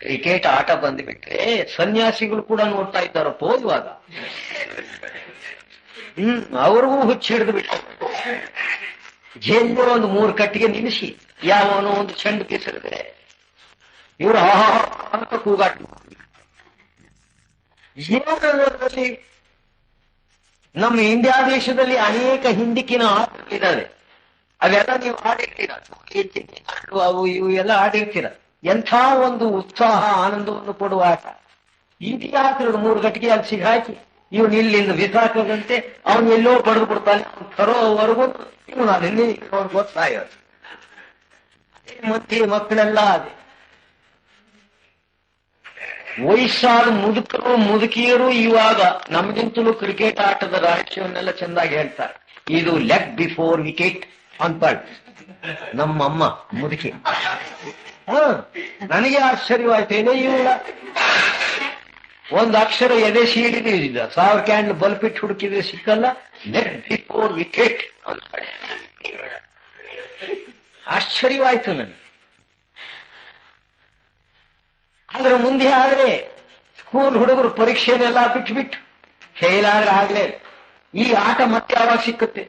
ಕ್ರಿಕೆಟ್ ಆಟ ಬಂದ್ಬಿಟ್ರೆ ಸನ್ಯಾಸಿಗಳು ಕೂಡ ನೋಡ್ತಾ ಇದ್ದಾರಪ್ಪ ಇವಾಗ. ಅವ್ರಿಗೂ ಹುಚ್ಚು ಹಿಡಿದು ಬಿಟ್ಟು ಜೇಲ್ಗೆ 3 ಕಟ್ಟಿಗೆ ನಿಲ್ಲಿಸಿ ಯಾವನೋ ಒಂದು ಚೆಂಡು ಕಿಸಿದ್ರೆ ಇವರು ಅಂತ ಕೂಗಾಟ. ಜೀವನದಲ್ಲಿ ನಮ್ಮ ಇಂಡಿಯಾ ದೇಶದಲ್ಲಿ ಅನೇಕ ಹಿಂದಿಕ್ಕಿನ ಆಟಗಳಿದ್ದಾವೆ. ಅವೆಲ್ಲ ನೀವು ಆಡಿರ್ತೀರ, ಅವು ಇವು ಎಲ್ಲ ಆಡಿರ್ತೀರ. ಎಂಥ ಒಂದು ಉತ್ಸಾಹ ಆನಂದವನ್ನು ಕೊಡುವ ಆಟ. ಇತಿಹಾಸದ 3 ಗಂಟೆಗೆ ಅಲ್ಲಿ ಸಿಗಾಕಿ ಇವನು ಇಲ್ಲಿಂದ ಬಿಸಾಕದಂತೆ ಅವನು ಎಲ್ಲೋ ಬಡ್ದು ಬಿಡ್ತಾನೆ. ಅವ್ನು ತರೋವರೆಗೂ ಇವನು ಅಲ್ಲಿ ಗೊತ್ತಾಯೋದು. ಮತ್ತೆ ಮಕ್ಕಳೆಲ್ಲ ಅದೇ ವಯಸ್ಸಾದ ಮುದುಕರು ಮುದುಕಿಯರು ಇವಾಗ ನಮ್ಗಿಂತಲೂ ಕ್ರಿಕೆಟ್ ಆಟದ ರಹಸ್ಯವನ್ನೆಲ್ಲ ಚೆಂದಾಗಿ ಹೇಳ್ತಾರೆ. ಇದು ಲೆಗ್ ಬಿಫೋರ್ ವಿಕೆಟ್ ಅಂತ ನಮ್ಮಮ್ಮ ಮುದುಕಿ. ನನಗೆ ಆಶ್ಚರ್ಯವಾಯ್ತೇನೆ, ಇವಳ ಒಂದು ಅಕ್ಷರ ಎದೆ ಸೀಳಿದ 1000 ಕ್ಯಾಂಡಲ್ ಬಲ್ಪ್ ಇಟ್ಟು ಹುಡುಕಿದ್ರೆ ಸಿಕ್ಕಲ್ಲ. ಲೆಗ್ ಬಿಫೋರ್ ವಿಕೆಟ್ ಅಂತ ಆಶ್ಚರ್ಯವಾಯ್ತು ನನಗೆ. ಆದ್ರೆ ಮುಂದೆ ಆದ್ರೆ ಸ್ಕೂಲ್ ಹುಡುಗರು ಪರೀಕ್ಷೆನೆಲ್ಲ ಬಿಟ್ಟು ಫೇಲ್ ಆದ್ರೆ ಆಗ್ಲೇ ಈ ಆಟ ಮತ್ತೆ ಯಾವಾಗ ಸಿಕ್ಕುತ್ತೆ?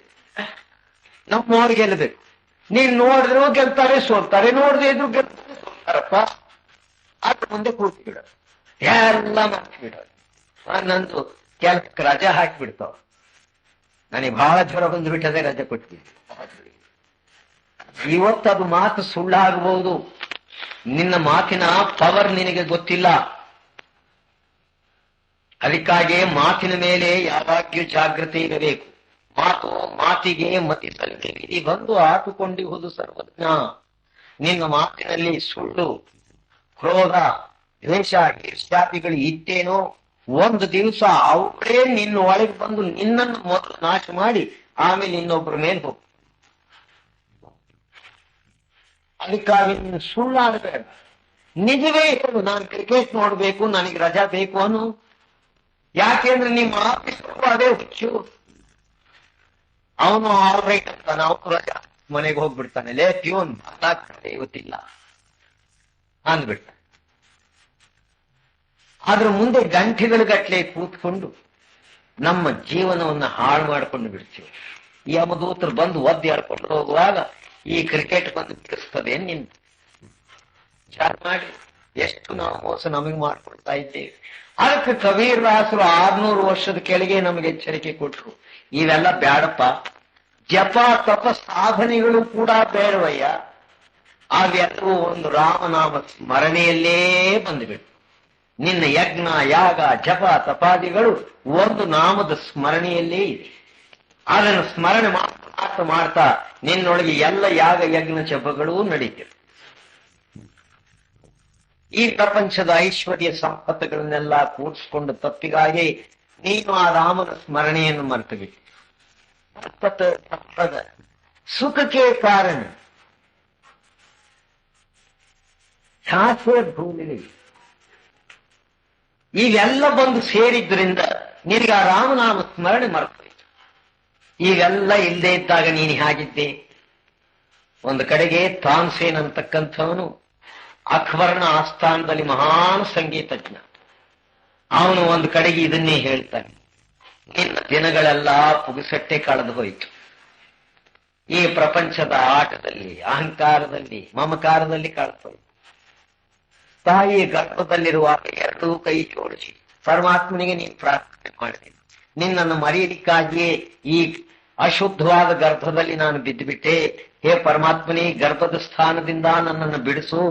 ನಮ್ಮವ್ರು ಗೆಲ್ಲಬೇಕು. ನೀನ್ ನೋಡಿದ್ರು ಗೆಲ್ತಾರೆ, ಸೋಲ್ತಾರೆ, ನೋಡದೆ ಇದ್ರು ಗೆಲ್ತಾರೆ, ಸೋಲ್ತಾರಪ್ಪ. ಅದ್ರ ಮುಂದೆ ಕೂತು ಬಿಡೋದು, ಎಲ್ಲ ಮಾಡ್ತಿ ಬಿಡೋದು. ನಂದು ಕೆಲಸಕ್ಕೆ ರಜೆ ಹಾಕಿಬಿಡ್ತಾವ. ನನಗೆ ಬಹಳ ಜ್ವರ ಬಂದ್ಬಿಟ್ಟದೆ, ರಜೆ ಕೊಟ್ಬಿಟ್ಟು. ಇವತ್ತದು ಮಾತು ಸುಳ್ಳಾಗಬಹುದು. ನಿನ್ನ ಮಾತಿನ ಪವರ್ ನಿನಗೆ ಗೊತ್ತಿಲ್ಲ. ಅದಕ್ಕಾಗಿ ಮಾತಿನ ಮೇಲೆ ಯಾವಾಗ್ಯೂ ಜಾಗೃತಿ ಇರಬೇಕು. ಮಾತಿಗೆ ಮತಿಸಲಿಗೆ ವಿಧಿ ಬಂದು ಹಾಕಿಕೊಂಡಿರುವುದು ಸರ್ವಜ್ಞ. ನಿನ್ನ ಮಾತಿನಲ್ಲಿ ಸುಳ್ಳು, ಕ್ರೋಧ, ದ್ವೇಷ, ಈರ್ಷ್ಯಾದಿಗಳು ಇತ್ತೇನೋ ಒಂದು ದಿವಸ ಅವರೇ ನಿನ್ನ ಒಳಗೆ ಬಂದು ನಿನ್ನನ್ನು ಮೊದಲು ನಾಶ ಮಾಡಿ ಆಮೇಲೆ ಇನ್ನೊಬ್ಬರ ಮೇಲೆ ಹೋಗ್ತು. ಅದಕ್ಕಾಗಿ ನೀನು ಸುಳ್ಳಾಗಬೇಡ. ನಿಜವೇ ಹೇಳು, ನಾನು ಕ್ರಿಕೆಟ್ ನೋಡ್ಬೇಕು, ನನಗೆ ರಜಾ ಬೇಕು ಅನು. ಯಾಕೆಂದ್ರೆ ನಿಮ್ಮ ಆಫೀಸ್ ಅದೇ ಹುಚ್ಚು. ಅವನು ಆಲ್ ರೈಟ್ ಅಂತಾನೆ, ಅವನು ರಜಾ ಮನೆಗೆ ಹೋಗ್ಬಿಡ್ತಾನೆ. ಲೇ ಪ್ಯೂನ್ ಇವತ್ತಿಲ್ಲ ಅಂದ್ಬಿಟ್ಟ. ಆದ್ರ ಮುಂದೆ ಗಂಟೆಗಳ ಗಟ್ಲೆ ಕೂತ್ಕೊಂಡು ನಮ್ಮ ಜೀವನವನ್ನ ಹಾಳು ಮಾಡ್ಕೊಂಡು ಬಿಡ್ತೀವಿ. ಯಮದೂತರು ಬಂದು ಒದ್ದು ಹೇಳ್ಕೊಂಡು ಹೋಗುವಾಗ ಈ ಕ್ರಿಕೆಟ್ ಬಂದು ಬಿಡಿಸ್ತದೆ ನಿನ್ನ ವಿಚಾರ ಮಾಡಿ. ಎಷ್ಟು ನಾವು ಮೋಸ ನಮಗೆ ಮಾಡ್ಕೊಳ್ತಾ ಇದ್ದೇವೆ. ಅದಕ್ಕೆ ಕಬೀರದಾಸರು 600 ವರ್ಷದ ಕೆಳಗೆ ನಮಗೆ ಎಚ್ಚರಿಕೆ ಕೊಟ್ರು, ಇವೆಲ್ಲ ಬ್ಯಾಡಪ್ಪ, ಜಪ ತಪ ಸಾಧನೆಗಳು ಕೂಡ ಬೇಡವಯ್ಯ, ಅವೆಲ್ಲವೂ ಒಂದು ರಾಮನಾಮ ಸ್ಮರಣೆಯಲ್ಲೇ ಬಂದುಬಿಟ್ಟು. ನಿನ್ನ ಯಜ್ಞ ಯಾಗ ಜಪ ತಪಾದಿಗಳು ಒಂದು ನಾಮದ ಸ್ಮರಣೆಯಲ್ಲೇ ಇದೆ. ಅದನ್ನು ಸ್ಮರಣೆ ಮಾಡ್ತಾ ಮಾಡ್ತಾ ನಿನ್ನೊಳಗೆ ಎಲ್ಲ ಯಾಗ ಯಜ್ಞ ಜಪಗಳೂ ನಡೀತಿವೆ. ಈ ಪ್ರಪಂಚದ ಐಶ್ವರ್ಯ ಸಂಪತ್ತುಗಳನ್ನೆಲ್ಲ ಕೂಡಿಸ್ಕೊಂಡು ತಪ್ಪಿಗಾಗಿ ನೀನು ಆ ರಾಮನ ಸ್ಮರಣೆಯನ್ನು ಮರೆತು ಬಿಟ್ಟು ಸುಖಕ್ಕೆ ಕಾರಣ ಶಾಸ್ತ್ರ ಭೂಮಿಗೆ ಇವೆಲ್ಲ ಬಂದು ಸೇರಿದ್ರಿಂದ ನಿನಗೆ ಆ ರಾಮನಾಮ ಸ್ಮರಣೆ ಮರೆತೋಯ್ತು. ಇವೆಲ್ಲ ಇಲ್ಲದೆ ಇದ್ದಾಗ ನೀನು ಹಾಗಿದ್ದೆ. ಒಂದು ಕಡೆಗೆ ತಾನ್ಸೇನ್ ಅಂತಕ್ಕಂಥವನು ಅಕ್ಬರನ ಆಸ್ಥಾನದಲ್ಲಿ ಮಹಾನ್ ಸಂಗೀತಜ್ಞ. ಅವನು ಒಂದು ಕಡೆಗೆ ಇದನ್ನೇ ಹೇಳ್ತಾನೆ, ನಿನ್ನ ದಿನಗಳೆಲ್ಲ ಪುಗುಸಟ್ಟೆ ಕಳೆದು ಹೋಯಿತು. ಈ ಪ್ರಪಂಚದ ಆಟದಲ್ಲಿ, ಅಹಂಕಾರದಲ್ಲಿ, ಮಮಕಾರದಲ್ಲಿ ಕಳೆದು ಹೋಯಿತು. ತಾಯಿ ಗರ್ಭದಲ್ಲಿರುವಾಗ ಎರಡೂ ಕೈ ಜೋಡಿಸಿ ಪರಮಾತ್ಮನಿಗೆ ನೀನು ಪ್ರಾರ್ಥನೆ ಮಾಡಿದೆ. ನಿನ್ನನ್ನು ಮರೆಯಲಿಕ್ಕಾಗಿಯೇ ಈ ಅಶುದ್ಧವಾದ ಗರ್ಭದಲ್ಲಿ ನಾನು ಬಿದ್ದುಬಿಟ್ಟೆ. ಹೇ ಪರಮಾತ್ಮನೇ, ಗರ್ಭದ ಸ್ಥಾನದಿಂದ ನನ್ನನ್ನು ಬಿಡಿಸು,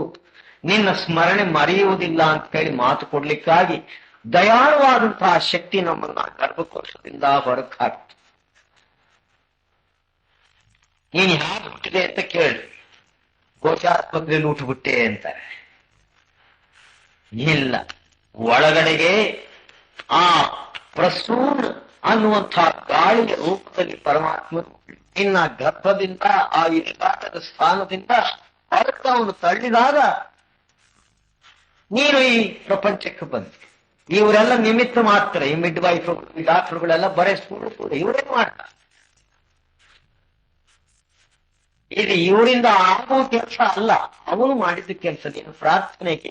ನಿನ್ನ ಸ್ಮರಣೆ ಮರೆಯುವುದಿಲ್ಲ ಅಂತ ಹೇಳಿ ಮಾತು ಕೊಡ್ಲಿಕ್ಕಾಗಿ ದಯಾಳುವಾದಂತಹ ಶಕ್ತಿ ನಮ್ಮನ್ನ ಗರ್ಭಕೋಶದಿಂದ ಹೊರಗೆ ಹಾಕ್ತು. ನೀನು ಹೇಗೆ ಹುಟ್ಟಿದೆ ಅಂತ ಕೇಳಿ, ಕೋಶಾಸ್ಪತ್ರೆಯಲ್ಲಿ ಹುಟ್ಟುಬಿಟ್ಟೆ ಅಂತಾರೆ. ಇಲ್ಲ, ಒಳಗಡೆಗೆ ಆ ಪ್ರಸೂನ್ ಅನ್ನುವಂತಹ ಗಾಳಿಯ ರೂಪದಲ್ಲಿ ಪರಮಾತ್ಮ ನಿನ್ನ ಗರ್ಭದಿಂದ ಆ ವಿರಾಟದ ಸ್ಥಾನದಿಂದ ಹೊರತ ಅವನು ತಳ್ಳಿದಾಗ ನೀನು ಈ ಪ್ರಪಂಚಕ್ಕೆ ಬಂದ. ಇವರೆಲ್ಲ ನಿಮಿತ್ತ ಮಾತ್ರ, ಈ ಮಿಡ್ ವೈಫ್ ಡಾಕ್ಟರ್ಗಳೆಲ್ಲ ಬರೇ ಸುಳ್ಳು ಇವರೇ ಮಾಡ್ತಾರೆ. ಇದು ಇವರಿಂದ ಆಗುವ ಕೆಲಸ ಅಲ್ಲ, ಅವನು ಮಾಡಿದ ಕೆಲಸ. ನೀನು ಪ್ರಾರ್ಥನೆಗೆ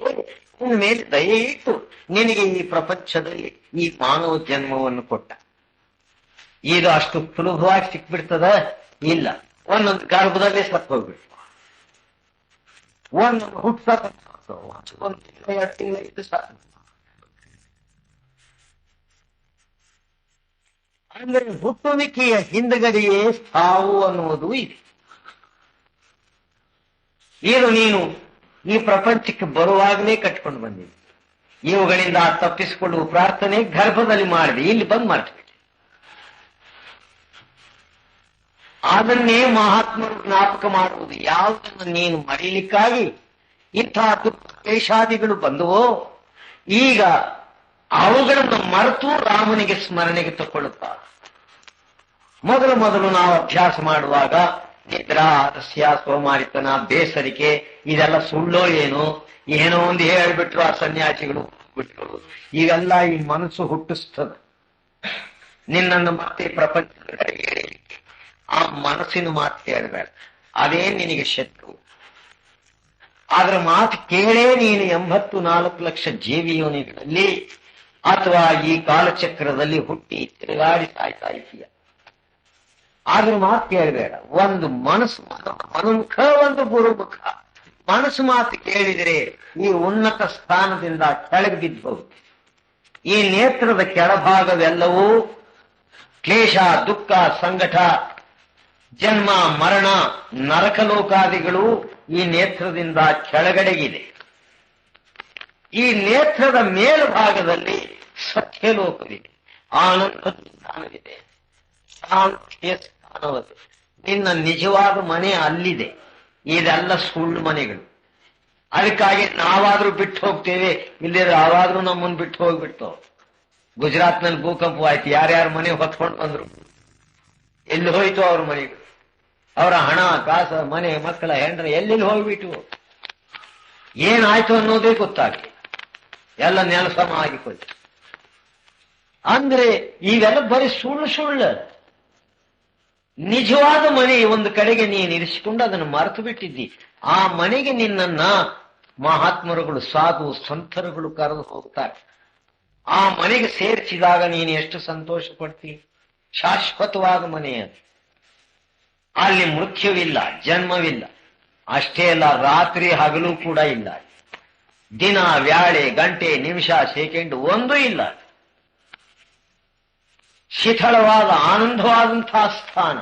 ನಿನ್ನ ಮೇಲೆ ದಯೆ ಇಟ್ಟು ನಿನಗೆ ಈ ಪ್ರಪಂಚದಲ್ಲಿ ಈ ಮಾನವ ಜನ್ಮವನ್ನು ಕೊಟ್ಟ. ಇದು ಅಷ್ಟು ಸುಲಭವಾಗಿ ಸಿಕ್ಬಿಡ್ತದ? ಇಲ್ಲ. ಒಂದೊಂದು ಗರ್ಭದಲ್ಲೇ ಸತ್ತು ಹೋಗ್ಬಿಟ್ಟು, ಒಂದೊಂದು ಹುಟ್ಟ ಒಂದು ತಿಂಗಳ 2 ತಿಂಗಳ ಇದು ಸಾಕು. ಅಂದ್ರೆ ಹುಟ್ಟುವಿಕೆಯ ಹಿಂದಗಡೆಯೇ ಸಾವು ಅನ್ನುವುದು ಇದೆ. ಇದು ನೀನು ಈ ಪ್ರಪಂಚಕ್ಕೆ ಬರುವಾಗಲೇ ಕಟ್ಕೊಂಡು ಬಂದಿದೆ. ಇವುಗಳಿಂದ ತಪ್ಪಿಸಿಕೊಳ್ಳುವ ಪ್ರಾರ್ಥನೆ ಗರ್ಭದಲ್ಲಿ ಮಾಡಿದೆ, ಇಲ್ಲಿ ಬಂದು ಮಾಡ್ತೀವಿ. ಅದನ್ನೇ ಮಹಾತ್ಮರು ಜ್ಞಾಪಕ ಮಾಡುವುದು. ಯಾವುದನ್ನು ನೀನು ಮರೀಲಿಕ್ಕಾಗಿ ಇಂತಹ ದುಃಖೇಶಾದಿಗಳು ಬಂದುವೋ, ಈಗ ಅವುಗಳನ್ನು ಮರೆತು ರಾಮನಿಗೆ ಸ್ಮರಣೆಗೆ ತಗೊಳ್ಳುತ್ತಾರೆ. ಮೊದಲು ನಾವು ಅಭ್ಯಾಸ ಮಾಡುವಾಗ ನಿದ್ರಾ, ಆಲಸ್ಯ, ಸೋಮಾರಿತನ, ಬೇಸರಿಕೆ ಇದೆಲ್ಲ ಸುಳ್ಳೋ ಏನೋ ಒಂದು ಹೇಳ್ಬಿಟ್ರು ಆ ಸನ್ಯಾಸಿಗಳು ಬಿಟ್ರು. ಇವೆಲ್ಲ ಈ ಮನಸ್ಸು ಹುಟ್ಟಿಸ್ತದೆ ನಿನ್ನನ್ನು ಮತ್ತೆ ಪ್ರಪಂಚದ ಕಡೆಗೆ ಎಳೆಯಲಿಕ್ಕೆ. ಆ ಮನಸ್ಸಿನ ಮಾತು ಕೇಳಬೇಡ, ಅದೇ ನಿನಗೆ ಶತ್ರು. ಆದ್ರ ಮಾತು ಕೇಳೇ ನೀನು 84 ಲಕ್ಷ ಜೀವಿಯೋನಿಗಳಲ್ಲಿ ಅಥವಾ ಈ ಕಾಲಚಕ್ರದಲ್ಲಿ ಹುಟ್ಟಿ ತಿರುಗಾಡಿ ಸಾಯ್ತಾ ಇದೀಯ. ಆದ್ರ ಮಾತು ಕೇಳಬೇಡ. ಒಂದು ಮನಸ್ಸು ಮನುಮುಖ, ಒಂದು ಗುರುಮುಖ. ಮನಸ್ಸು ಮಾತು ಕೇಳಿದರೆ ಈ ಉನ್ನತ ಸ್ಥಾನದಿಂದ ಕೆಳಗೆ ಬಿದ್ದಬಹುದು. ಈ ನೇತ್ರದ ಕೆಳಭಾಗವೆಲ್ಲವೂ ಕ್ಲೇಶ, ದುಃಖ, ಸಂಕಟ, ಜನ್ಮ, ಮರಣ, ನರಕಲೋಕಾದಿಗಳು ಈ ನೇತ್ರದಿಂದ ಕೆಳಗಡೆಗಿದೆ. ಈ ನೇತ್ರದ ಮೇಲ್ಭಾಗದಲ್ಲಿ ಸತ್ಯಲೋಕವಿದೆ, ಆನಂದ ಸ್ಥಾನವಿದೆ, ಶಾಂತಿಯ ಸ್ಥಾನವಿದೆ. ನಿನ್ನ ನಿಜವಾದ ಮನೆ ಅಲ್ಲಿದೆ. ಇದೆಲ್ಲ ಸುಳ್ಳು ಮನೆಗಳು. ಅದಕ್ಕಾಗಿ ನಾವಾದ್ರೂ ಬಿಟ್ಟು ಹೋಗ್ತೇವೆ, ಇಲ್ಲಿದ್ರೆ ಅವಾದ್ರೂ ನಮ್ಮನ್ನು ಬಿಟ್ಟು ಹೋಗ್ಬಿಟ್ಟು. ಗುಜರಾತ್ನಲ್ಲಿ ಭೂಕಂಪ ಆಯ್ತು, ಯಾರ್ಯಾರ ಮನೆ ಹೊತ್ಕೊಂಡು ಬಂದ್ರು, ಎಲ್ಲಿ ಹೋಯ್ತು ಅವ್ರ ಮನೆಗಳು, ಅವರ ಹಣ ಕಾಸ, ಮನೆ, ಮಕ್ಕಳ ಹೆಂಡ್ರ ಎಲ್ಲೆಲ್ಲಿ ಹೋಗ್ಬಿಟ್ಟು. ಏನಾಯ್ತು ಅನ್ನೋದೇ ಗೊತ್ತಾಗ್ಲಿ, ಎಲ್ಲ ನೆಲಸಮ ಆಗಿపోಯ್ತು. ಅಂದ್ರೆ ಇವೆಲ್ಲ ಬರೀ ಸುಳ್ಳು. ನಿಜವಾದ ಮನೆ ಒಂದು ಕಡೆಗೆ ನೀನು ಇರಿಸಿಕೊಂಡು ಅದನ್ನು ಮರೆತು ಬಿಟ್ಟಿದ್ದಿ. ಆ ಮನೆಗೆ ನಿನ್ನನ್ನ ಮಹಾತ್ಮರುಗಳು, ಸಾಧು ಸಂತರುಗಳು ಕರೆದು ಹೋಗ್ತಾರೆ. ಆ ಮನೆಗೆ ಸೇರಿಸಿದಾಗ ನೀನು ಎಷ್ಟು ಸಂತೋಷ ಪಡ್ತಿ. ಶಾಶ್ವತವಾದ ಮನೆ ಅದು. ಅಲ್ಲಿ ಮೃತ್ಯುವಿಲ್ಲ, ಜನ್ಮವಿಲ್ಲ. ಅಷ್ಟೇ ಅಲ್ಲ, ರಾತ್ರಿ ಹಗಲು ಕೂಡ ಇಲ್ಲ. ದಿನ, ವ್ಯಾಳೆ, ಗಂಟೆ, ನಿಮಿಷ, ಸೆಕೆಂಡ್ ಒಂದೂ ಇಲ್ಲ. ಶಿಥಳವಾದ ಆನಂದವಾದಂತಹ ಸ್ಥಾನ.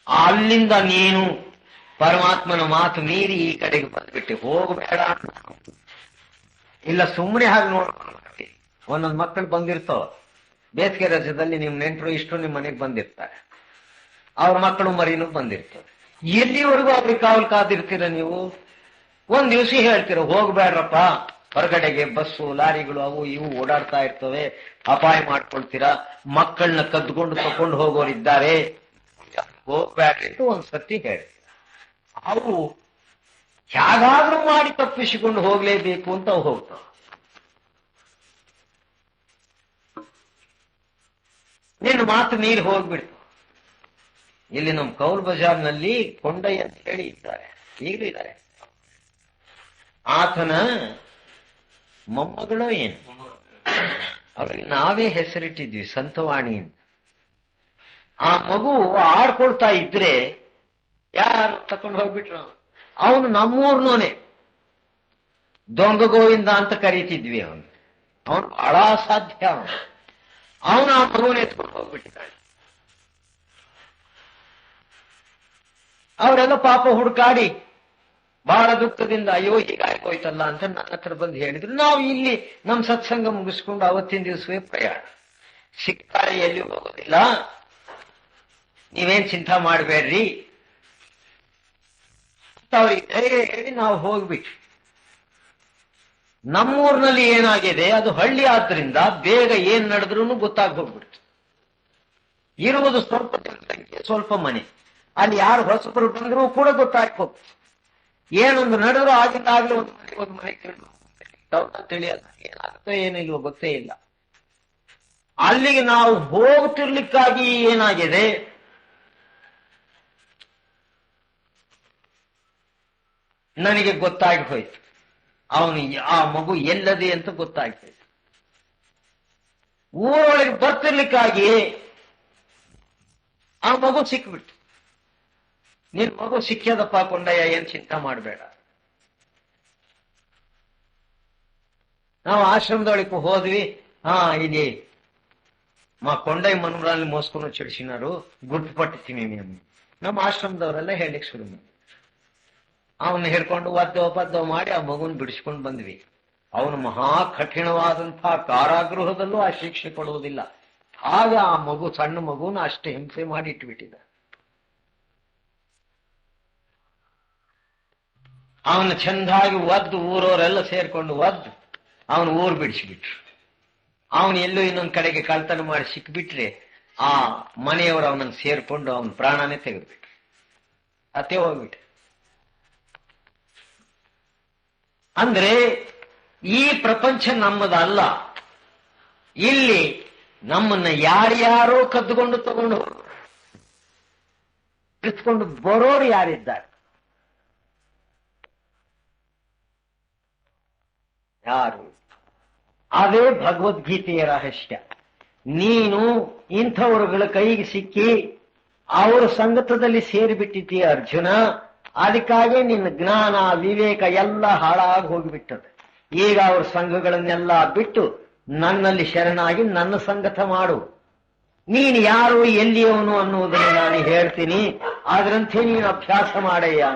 ಅಲ್ಲಿಂದ ನೀನು ಪರಮಾತ್ಮನ ಮಾತು ಮೀರಿ ಈ ಕಡೆಗೆ ಬಂದ್ಬಿಟ್ಟು ಹೋಗಬೇಡ. ಇಲ್ಲ ಸುಮ್ಮನೆ ಹಾಗೆ ನೋಡ್ಕೊಂಡು ಒಂದೊಂದು ಮಕ್ಕಳು ಬಂದಿರ್ತಾವ. ಬೇಸಿಗೆ ರಜದಲ್ಲಿ ನಿಮ್ ನೆಂಟರು ಇಷ್ಟು ನಿಮ್ಮ ಮನೆಗೆ ಬಂದಿರ್ತಾರೆ. ಅವ್ರ ಮಕ್ಕಳು ಮರಿನೂ ಬಂದಿರ್ತಾರೆ. ಎಲ್ಲಿವರೆಗೂ ಅವ್ರಿಗೆ ಕಾವಲು ಕಾದಿರ್ತೀರ ನೀವು? ಒಂದ್ ದಿವಸ ಹೇಳ್ತೀರ ಹೋಗ್ಬೇಡ್ರಪ್ಪ, ಹೊರಗಡೆಗೆ ಬಸ್ಸು ಲಾರಿಗಳು ಅವು ಇವು ಓಡಾಡ್ತಾ ಇರ್ತವೆ, ಅಪಾಯ ಮಾಡ್ಕೊಳ್ತೀರಾ, ಮಕ್ಕಳನ್ನ ಕದ್ಕೊಂಡು ತಕೊಂಡು ಹೋಗೋರಿದ್ದಾರೆ, ಹೋಗ್ಬೇಡ್ರಿ ಅಂತ ಒಂದ್ಸತಿ ಹೇಳ್ತೀರ. ಅವು ಹೇಗಾದ್ರೂ ಮಾಡಿ ತಪ್ಪಿಸಿಕೊಂಡು ಹೋಗ್ಲೇಬೇಕು ಅಂತ ಅವು ಹೋಗ್ತಾವ. ನಿನ್ನ ಮಾತು ನೀರು ಹೋಗ್ಬಿಡ್ತು. ಇಲ್ಲಿ ನಮ್ಮ ಕೌಲ್ ಬಜಾರ್ನಲ್ಲಿ ಕೊಂಡಯ್ಯ ಅಂತ ಹೇಳಿ ಇದ್ದಾರೆ, ಈಗಲೂ ಇದ್ದಾರೆ. ಆತನ ಮೊಮ್ಮಗಳು ಏನು, ಅವರಿಗೆ ನಾವೇ ಹೆಸರಿಟ್ಟಿದ್ವಿ ಸಂತವಾಣಿ ಅಂತ. ಆ ಮಗು ಆಡ್ಕೊಳ್ತಾ ಇದ್ರೆ ಯಾರು ತಕೊಂಡು ಹೋಗ್ಬಿಟ್ರು. ಅವನು ನಮ್ಮೂರ್ನೋನೆ, ದೊಂಗ ಗೋವಿಂದ ಅಂತ ಕರೀತಿದ್ವಿ. ಅವನು ಬಹಳ ಅಸಾಧ್ಯ. ಅವನು ಆ ಮಗುವನ್ನ ಎತ್ಕೊಂಡು ಹೋಗ್ಬಿಟ್ಟಿದ್ದಾನೆ. ಅವರೆಲ್ಲ ಪಾಪ ಹುಡುಕಾಡಿ ಬಹಳ ದುಃಖದಿಂದ ಅಯ್ಯೋ ಹೀಗಾಯ್ತಲ್ಲ ಅಂತ ನನ್ನ ಹತ್ರ ಬಂದು ಹೇಳಿದ್ರು. ನಾವು ಇಲ್ಲಿ ನಮ್ಮ ಸತ್ಸಂಗ ಮುಗಿಸ್ಕೊಂಡು ಅವತ್ತಿನ ದಿವಸವೇ ಪ್ರಯಾಣ. ಸಿಗ್ತಾರೆ, ಎಲ್ಲಿ ಹೋಗೋದಿಲ್ಲ, ನೀವೇನ್ ಚಿಂತೆ ಮಾಡಬೇಡ್ರಿ ಅವ್ರಿಗೆ ಹೇಳಿ ನಾವು ಹೋಗ್ಬಿಟ್ಟು. ನಮ್ಮೂರಿನಲ್ಲಿ ಏನಾಗಿದೆ, ಅದು ಹಳ್ಳಿ ಆದ್ರಿಂದ ಬೇಗ ಏನ್ ನಡೆದ್ರೂ ಗೊತ್ತಾಗಿ ಹೋಗ್ಬಿಡ್ತು. ಇರುವುದು ಸ್ವಲ್ಪ ಜನಸಂಖ್ಯೆ, ಸ್ವಲ್ಪ ಮನೆ. ಅಲ್ಲಿ ಯಾರು ಹೊಸಬರು ಬಂದರೂ ಕೂಡ ಗೊತ್ತಾಗಿ ಹೋಗ್ತು. ಏನೊಂದು ನಡೆದ್ರು ಆಗಿಂದಾಗ್ಲೂ ಒಂದು ಮನೆ ತಿಳಿಯಲ್ಲ, ಏನಾಗುತ್ತೋ ಏನಿಲ್ವೋ ಗೊತ್ತೇ ಇಲ್ಲ. ಅಲ್ಲಿಗೆ ನಾವು ಹೋಗ್ತಿರ್ಲಿಕ್ಕಾಗಿ ಏನಾಗಿದೆ, ನನಗೆ ಗೊತ್ತಾಗಿ ಹೋಯ್ತು ಅವನು ಆ ಮಗು ಎಲ್ಲದೆ ಅಂತ ಗೊತ್ತಾಗಿ ಹೋಯ್ತು. ಊರೊಳಗೆ ಬರ್ತಿರ್ಲಿಕ್ಕಾಗಿ ಆ ಮಗು ಸಿಕ್ಬಿಡ್ತು. ನಿನ್ ಮಗು ಸಿಕ್ಕ್ಯದಪ್ಪ ಕೊಂಡಯ್ಯ, ಏನ್ ಚಿಂತೆ ಮಾಡಬೇಡ. ನಾವು ಆಶ್ರಮದೊಳಗೆ ಹೋದ್ವಿ. ಇಲ್ಲಿ ಕೊಂಡಯ್ಯ ಮನುಗಳಲ್ಲಿ ಮೋಸ್ಕೊಂಡು ಚಿಡಿಸಿನಾರು ಗುರ್ತುಪಟ್ಟಿರ್ತೀನಿ ನೀವು. ನಮ್ಮ ಆಶ್ರಮದವರೆಲ್ಲ ಹೇಳಲಿಕ್ಕೆ ಶುರು ಮಾಡಿ ಅವನ್ನ ಹಿಡ್ಕೊಂಡು ಒದ್ದೋ ಪದ್ದೋ ಮಾಡಿ ಆ ಮಗುನ್ ಬಿಡಿಸ್ಕೊಂಡು ಬಂದ್ವಿ. ಅವನು ಮಹಾ ಕಠಿಣವಾದಂತಹ ಕಾರಾಗೃಹದಲ್ಲೂ ಆ ಶಿಕ್ಷೆ ಕೊಡುವುದಿಲ್ಲ. ಆಗ ಆ ಮಗು, ಸಣ್ಣ ಮಗುನ ಅಷ್ಟೇ ಹಿಂಸೆ ಮಾಡಿ ಇಟ್ಬಿಟ್ಟಿದ್ದ. ಅವನ ಚೆಂದಾಗಿ ಒದ್ದು ಊರವರೆಲ್ಲ ಸೇರ್ಕೊಂಡು ಒದ್ದು ಅವನು ಊರು ಬಿಡಿಸಿಬಿಟ್ರು. ಅವನು ಎಲ್ಲೋ ಇನ್ನೊಂದ್ ಕಡೆಗೆ ಕಳ್ತನ ಮಾಡಿ ಸಿಕ್ಬಿಟ್ರೆ ಆ ಮನೆಯವರು ಅವನನ್ನು ಸೇರ್ಕೊಂಡು ಅವನ ಪ್ರಾಣನೇ ತೆಗೆದ್ಬಿಟ್ರು. ಅತ್ತೆ ಹೋಗ್ಬಿಟ್ರು. ಅಂದ್ರೆ ಈ ಪ್ರಪಂಚ ನಮ್ಮದಲ್ಲ. ಇಲ್ಲಿ ನಮ್ಮನ್ನ ಯಾರ್ಯಾರೋ ಕದ್ದುಕೊಂಡು ತಗೊಂಡು ಕಿತ್ಕೊಂಡು ಬರೋರು ಯಾರಿದ್ದಾರೆ? ಯಾರು? ಅದೇ ಭಗವದ್ಗೀತೆಯ ರಹಸ್ಯ. ನೀನು ಇಂಥವರುಗಳ ಕೈಗೆ ಸಿಕ್ಕಿ ಅವರ ಸಂಗತದಲ್ಲಿ ಸೇರಿಬಿಟ್ಟಿದ್ದೀಯ ಅರ್ಜುನ. ಅದಕ್ಕಾಗಿ ನಿನ್ನ ಜ್ಞಾನ ವಿವೇಕ ಎಲ್ಲ ಹಾಳಾಗಿ ಹೋಗಿಬಿಟ್ಟದೆ. ಈಗ ಅವ್ರ ಸಂಘಗಳನ್ನೆಲ್ಲ ಬಿಟ್ಟು ನನ್ನಲ್ಲಿ ಶರಣಾಗಿ ನನ್ನ ಸಂಗತ ಮಾಡು. ನೀನು ಯಾರು, ಎಲ್ಲಿಯವನು ಅನ್ನುವುದನ್ನು ನಾನು ಹೇಳ್ತೀನಿ, ಅದರಂತೆ ನೀನು ಅಭ್ಯಾಸ ಮಾಡಯ್ಯ.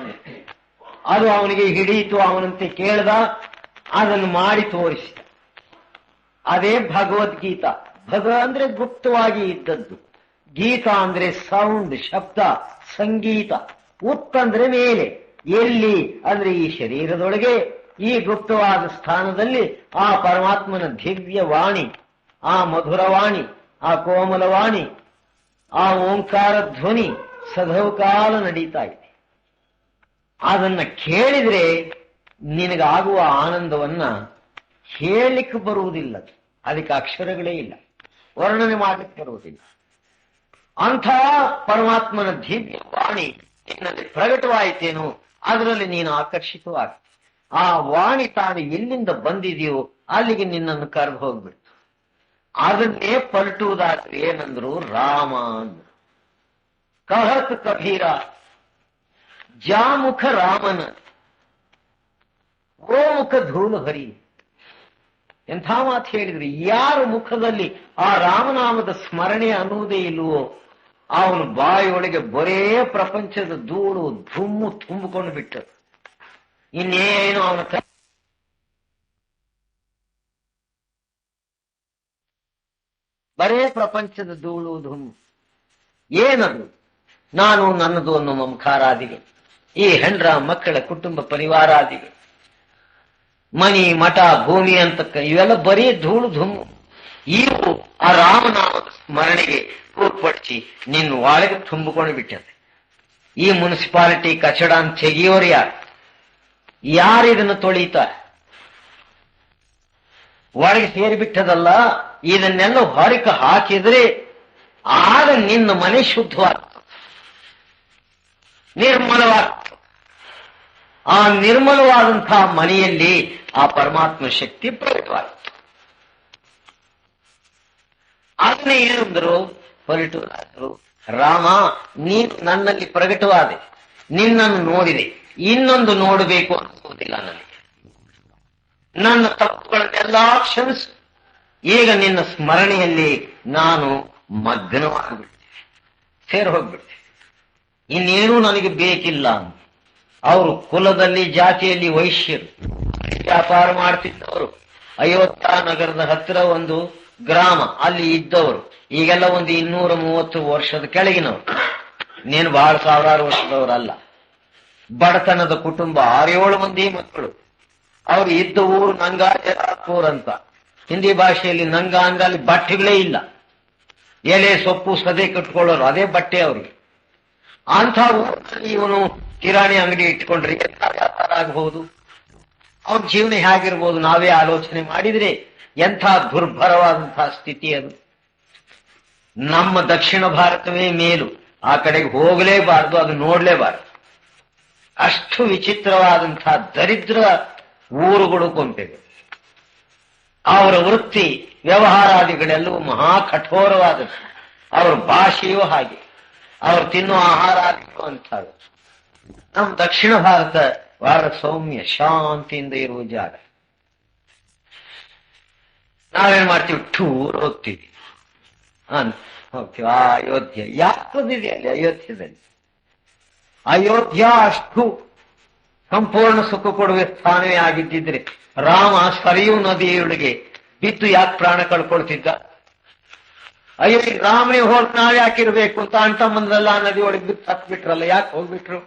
ಅದು ಅವನಿಗೆ ಹಿಡಿಯಿತು. ಅವನಂತೆ ಕೇಳ್ದ, ಅದನ್ನು ಮಾಡಿ ತೋರಿಸಿದ. ಅದೇ ಭಗವದ್ಗೀತಾ. ಭಗ ಅಂದ್ರೆ ಗುಪ್ತವಾಗಿ ಇದ್ದದ್ದು, ಗೀತಾ ಅಂದ್ರೆ ಸೌಂಡ್, ಶಬ್ದ, ಸಂಗೀತ. ಉತ್ ಅಂದ್ರೆ ಮೇಲೆ, ಎಲ್ಲಿ ಅಂದ್ರೆ ಈ ಶರೀರದೊಳಗೆ, ಈ ಗುಪ್ತವಾದ ಸ್ಥಾನದಲ್ಲಿ ಆ ಪರಮಾತ್ಮನ ದಿವ್ಯ ವಾಣಿ, ಆ ಮಧುರವಾಣಿ, ಆ ಕೋಮಲವಾಣಿ, ಆ ಓಂಕಾರ ಧ್ವನಿ ಸದೌಕಾಲ ನಡೀತಾ ಇದೆ. ಅದನ್ನ ಕೇಳಿದ್ರೆ ನಿನಗಾಗುವ ಆನಂದವನ್ನ ಹೇಳಲಿಕ್ಕೆ ಬರುವುದಿಲ್ಲ. ಅದಕ್ಕೆ ಅಕ್ಷರಗಳೇ ಇಲ್ಲ, ವರ್ಣನೆ ಮಾಡಲಿಕ್ಕೆ ಬರುವುದಿಲ್ಲ. ಅಂಥ ಪರಮಾತ್ಮನ ದಿವ್ಯ ವಾಣಿ ನಿನ್ನಲ್ಲಿ ಪ್ರಕಟವಾಯಿತೇನೋ ಅದರಲ್ಲಿ ನೀನು ಆಕರ್ಷಿತವಾಗ. ಆ ವಾಣಿ ತಾನು ಎಲ್ಲಿಂದ ಬಂದಿದೆಯೋ ಅಲ್ಲಿಗೆ ನಿನ್ನನ್ನು ಕರೆದು ಹೋಗ್ಬಿಡ್ತು. ಅದನ್ನೇ ಪಲ್ಟುವುದಾದ್ರೆ ಏನಂದ್ರು? ರಾಮ ಅಂದ್ರು. ಕಹತ್ ಕಬೀರ ಜಾಮುಖ ರಾಮನ ಗೋಮುಖ ಧೂಳು ಹರಿ. ಎಂಥ ಮಾತು ಹೇಳಿದ್ರಿ! ಯಾರ ಮುಖದಲ್ಲಿ ಆ ರಾಮನಾಮದ ಸ್ಮರಣೆ ಅನ್ನುವುದೇ ಇಲ್ವೋ ಅವನು ಬಾಯಿಯೊಳಗೆ ಬರೇ ಪ್ರಪಂಚದ ಧೂಳು ಧುಮ್ಮು ತುಂಬಿಕೊಂಡು ಬಿಟ್ಟರು. ಇನ್ನೇನು ಅವನ ಬರೇ ಪ್ರಪಂಚದ ಧೂಳು ಧುಮ್ಮು. ಏನದು? ನಾನು ನನ್ನದು ಅನ್ನೋ ಮಮಕಾರಾದಿಗೆ, ಈ ಹೆಂಡ್ರ ಮಕ್ಕಳ ಕುಟುಂಬ ಪರಿವಾರಾದಿಗೆ, ಮನಿ ಮಠ ಭೂಮಿ ಅಂತಕ್ಕ ಇವೆಲ್ಲ ಬರೀ ಧೂಳು ಧುಮ್ಮು. ಇವು ಆ ರಾಮನಾಮದ ಸ್ಮರಣೆಗೆ ತೋರ್ಪಡಿಸಿ ನಿನ್ನ ಒಳಗೆ ತುಂಬಿಕೊಂಡು ಬಿಟ್ಟದೆ. ಈ ಮುನ್ಸಿಪಾಲಿಟಿ ಕಚಡ ಅಂತ ತೆಗಿಯೋರು ಯಾರು ಇದನ್ನು ತೊಳೀತಾರೆ? ಒಳಗೆ ಸೇರಿಬಿಟ್ಟದಲ್ಲ. ಇದನ್ನೆಲ್ಲ ಹೊರಕ್ಕೆ ಹಾಕಿದ್ರೆ ಆಗ ನಿನ್ನ ಮನೆ ಶುದ್ಧವಾಗ್ತದೆ, ನಿರ್ಮಲವಾಗ್ತದೆ. ಆ ನಿರ್ಮಲವಾದಂತಹ ಮನೆಯಲ್ಲಿ ಆ ಪರಮಾತ್ಮ ಶಕ್ತಿ ಪ್ರಕಟವಾಗ್ತದೆ. ಅದನ್ನೇ ಏನಂದ್ರು ಹೊರಟು ರಾಮ, ನೀನು ನನ್ನಲ್ಲಿ ಪ್ರಕಟವಾದೆ, ನಿನ್ನನ್ನು ನೋಡಿದೆ, ಇನ್ನೊಂದು ನೋಡಬೇಕು ಅನಿಸುವುದಿಲ್ಲ ನನಗೆ. ನನ್ನ ತಪ್ಪುಗಳನ್ನೆಲ್ಲ ಕ್ಷಮಿಸು. ಈಗ ನಿನ್ನ ಸ್ಮರಣೆಯಲ್ಲಿ ನಾನು ಮಗ್ನವಾಗಿಬಿಡ್ತೇನೆ, ಸೇರಿ ಹೋಗ್ಬಿಡ್ತೇನೆ. ಇನ್ನೇನೂ ನನಗೆ ಬೇಕಿಲ್ಲ ಅಂತ. ಅವರು ಕುಲದಲ್ಲಿ ಜಾತಿಯಲ್ಲಿ ವೈಶ್ಯರು, ವ್ಯಾಪಾರ ಮಾಡ್ತಿದ್ದವರು. ಅಯೋಧ್ಯ ನಗರದ ಹತ್ತಿರ ಒಂದು ಗ್ರಾಮ, ಅಲ್ಲಿ ಇದ್ದವರು. ಈಗೆಲ್ಲ ಒಂದು 230 ವರ್ಷದ ಕೆಳಗಿನವರು, ನೀನು ಬಹಳ ಸಾವಿರಾರು ವರ್ಷದವರಲ್ಲ. ಬಡತನದ ಕುಟುಂಬ, 6-7 ಮಂದಿ ಮಕ್ಕಳು. ಅವರು ಇದ್ದ ಊರು ನಂಗಾಪುರ್ ಅಂತ. ಹಿಂದಿ ಭಾಷೆಯಲ್ಲಿ ನಂಗ ಅಂದ್ರೆ ಅಲ್ಲಿ ಬಟ್ಟೆಗಳೇ ಇಲ್ಲ, ಎಲೆ ಸೊಪ್ಪು ಸದೆ ಕಟ್ಕೊಳ್ಳೋರು, ಅದೇ ಬಟ್ಟೆ ಅವ್ರಿಗೆ. ಅಂಥ ಊರಲ್ಲಿ ಇವನು ಕಿರಾಣಿ ಅಂಗಡಿ ಇಟ್ಕೊಂಡ್ರೆ ಎಂತ ವ್ಯಾಪಾರ ಆಗಬಹುದು? ಅವನ ಜೀವನ ಹೇಗಿರ್ಬೋದು ನಾವೇ ಆಲೋಚನೆ ಮಾಡಿದ್ರೆ ಎಂಥ ದುರ್ಭರವಾದಂತಹ ಸ್ಥಿತಿ ಅದು. ನಮ್ಮ ದಕ್ಷಿಣ ಭಾರತವೇ ಮೇಲು, ಆ ಕಡೆಗೆ ಹೋಗಲೇಬಾರದು, ಅದು ನೋಡ್ಲೇಬಾರದು. ಅಷ್ಟು ವಿಚಿತ್ರವಾದಂತಹ ದರಿದ್ರ ಊರುಗಳು ಕೊಂಪೆಗಳು. ಅವರ ವೃತ್ತಿ ವ್ಯವಹಾರಾದಿಗಳೆಲ್ಲವೂ ಮಹಾ ಕಠೋರವಾದದ್ದು. ಅವರ ಭಾಷೆಯೂ ಹಾಗೆ, ಅವರು ತಿನ್ನುವ ಆಹಾರಾದಿಗಳು ಅಂಥವು. ನಮ್ಮ ದಕ್ಷಿಣ ಭಾರತ ಬಹಳ ಸೌಮ್ಯ ಶಾಂತಿಯಿಂದ ಇರುವ ಜಾಗ. ನಾವೇನ್ ಮಾಡ್ತೀವಿ? ಟೂರ್ ಹೋಗ್ತೀವಿ, ಹೋಗ್ತೀವಿ. ಅಯೋಧ್ಯ ಯಾಕದಿದೆ ಅಲ್ಲಿ ಅಯೋಧ್ಯದಲ್ಲಿ? ಅಯೋಧ್ಯ ಅಷ್ಟು ಸಂಪೂರ್ಣ ಸುಖ ಕೊಡುವ ಸ್ಥಾನವೇ ಆಗಿದ್ದಿದ್ರೆ ರಾಮ ಸರಿಯೂ ನದಿಯೊಳಗೆ ಬಿದ್ದು ಯಾಕೆ ಪ್ರಾಣ ಕಳ್ಕೊಳ್ತಿದ್ದ? ಅಯ್ಯೋ, ರಾಮನೇ ಹೋಗಿ ನಾವ್ ಯಾಕಿರ್ಬೇಕು ಅಂತ ಅಂಟಮ್ಮಂದೆಲ್ಲ ನದಿ ಒಳಗೆ ಬಿದ್ದು ಸತ್ಬಿಟ್ರಲ್ಲ, ಯಾಕೆ ಹೋಗ್ಬಿಟ್ರು?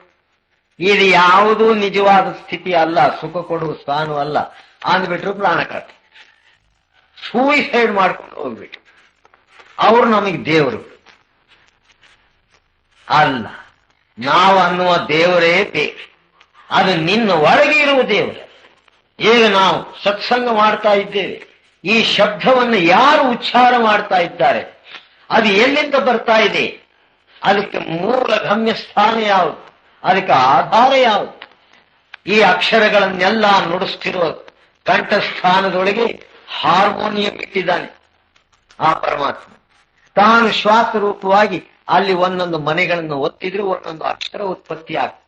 ಇದು ಯಾವುದೂ ನಿಜವಾದ ಸ್ಥಿತಿ ಅಲ್ಲ, ಸುಖ ಕೊಡುವ ಸ್ಥಾನವಲ್ಲ ಅಂದ್ಬಿಟ್ರು. ಪ್ರಾಣ ಕಟ್ಟಿ ಸೂಯಿಸೈಡ್ ಮಾಡ್ಕೊಂಡು ಹೋಗ್ಬಿಟ್ರು. ಅವ್ರು ನಮಗೆ ದೇವರು ಅಲ್ಲ, ನಾವು ಅನ್ನುವ ದೇವರೇ ಬೇರೆ. ಅದು ನಿನ್ನ ಒಳಗೆ ಇರುವ ದೇವರು. ಈಗ ನಾವು ಸತ್ಸಂಗ ಮಾಡ್ತಾ ಇದ್ದೇವೆ, ಈ ಶಬ್ದವನ್ನು ಯಾರು ಉಚ್ಚಾರ ಮಾಡ್ತಾ ಇದ್ದಾರೆ, ಅದು ಎಲ್ಲಿಂದ ಬರ್ತಾ ಇದೆ? ಅದಕ್ಕೆ ಮೂಲ ಗಮ್ಯ ಸ್ಥಾನ ಯಾವುದು? ಅದಕ್ಕೆ ಆಧಾರ ಯಾವುದು? ಈ ಅಕ್ಷರಗಳನ್ನೆಲ್ಲ ನುಡಿಸ್ತಿರುವ ಕಂಠಸ್ಥಾನದೊಳಗೆ ಹಾರ್ಮೋನಿಯಂ ಇಟ್ಟಿದ್ದಾನೆ ಆ ಪರಮಾತ್ಮ. ತಾನು ಶ್ವಾಸ ರೂಪವಾಗಿ ಅಲ್ಲಿ ಒಂದೊಂದು ಮನೆಗಳನ್ನು ಒತ್ತಿದ್ರೆ ಒಂದೊಂದು ಅಕ್ಷರ ಉತ್ಪತ್ತಿ ಆಗ್ತದೆ.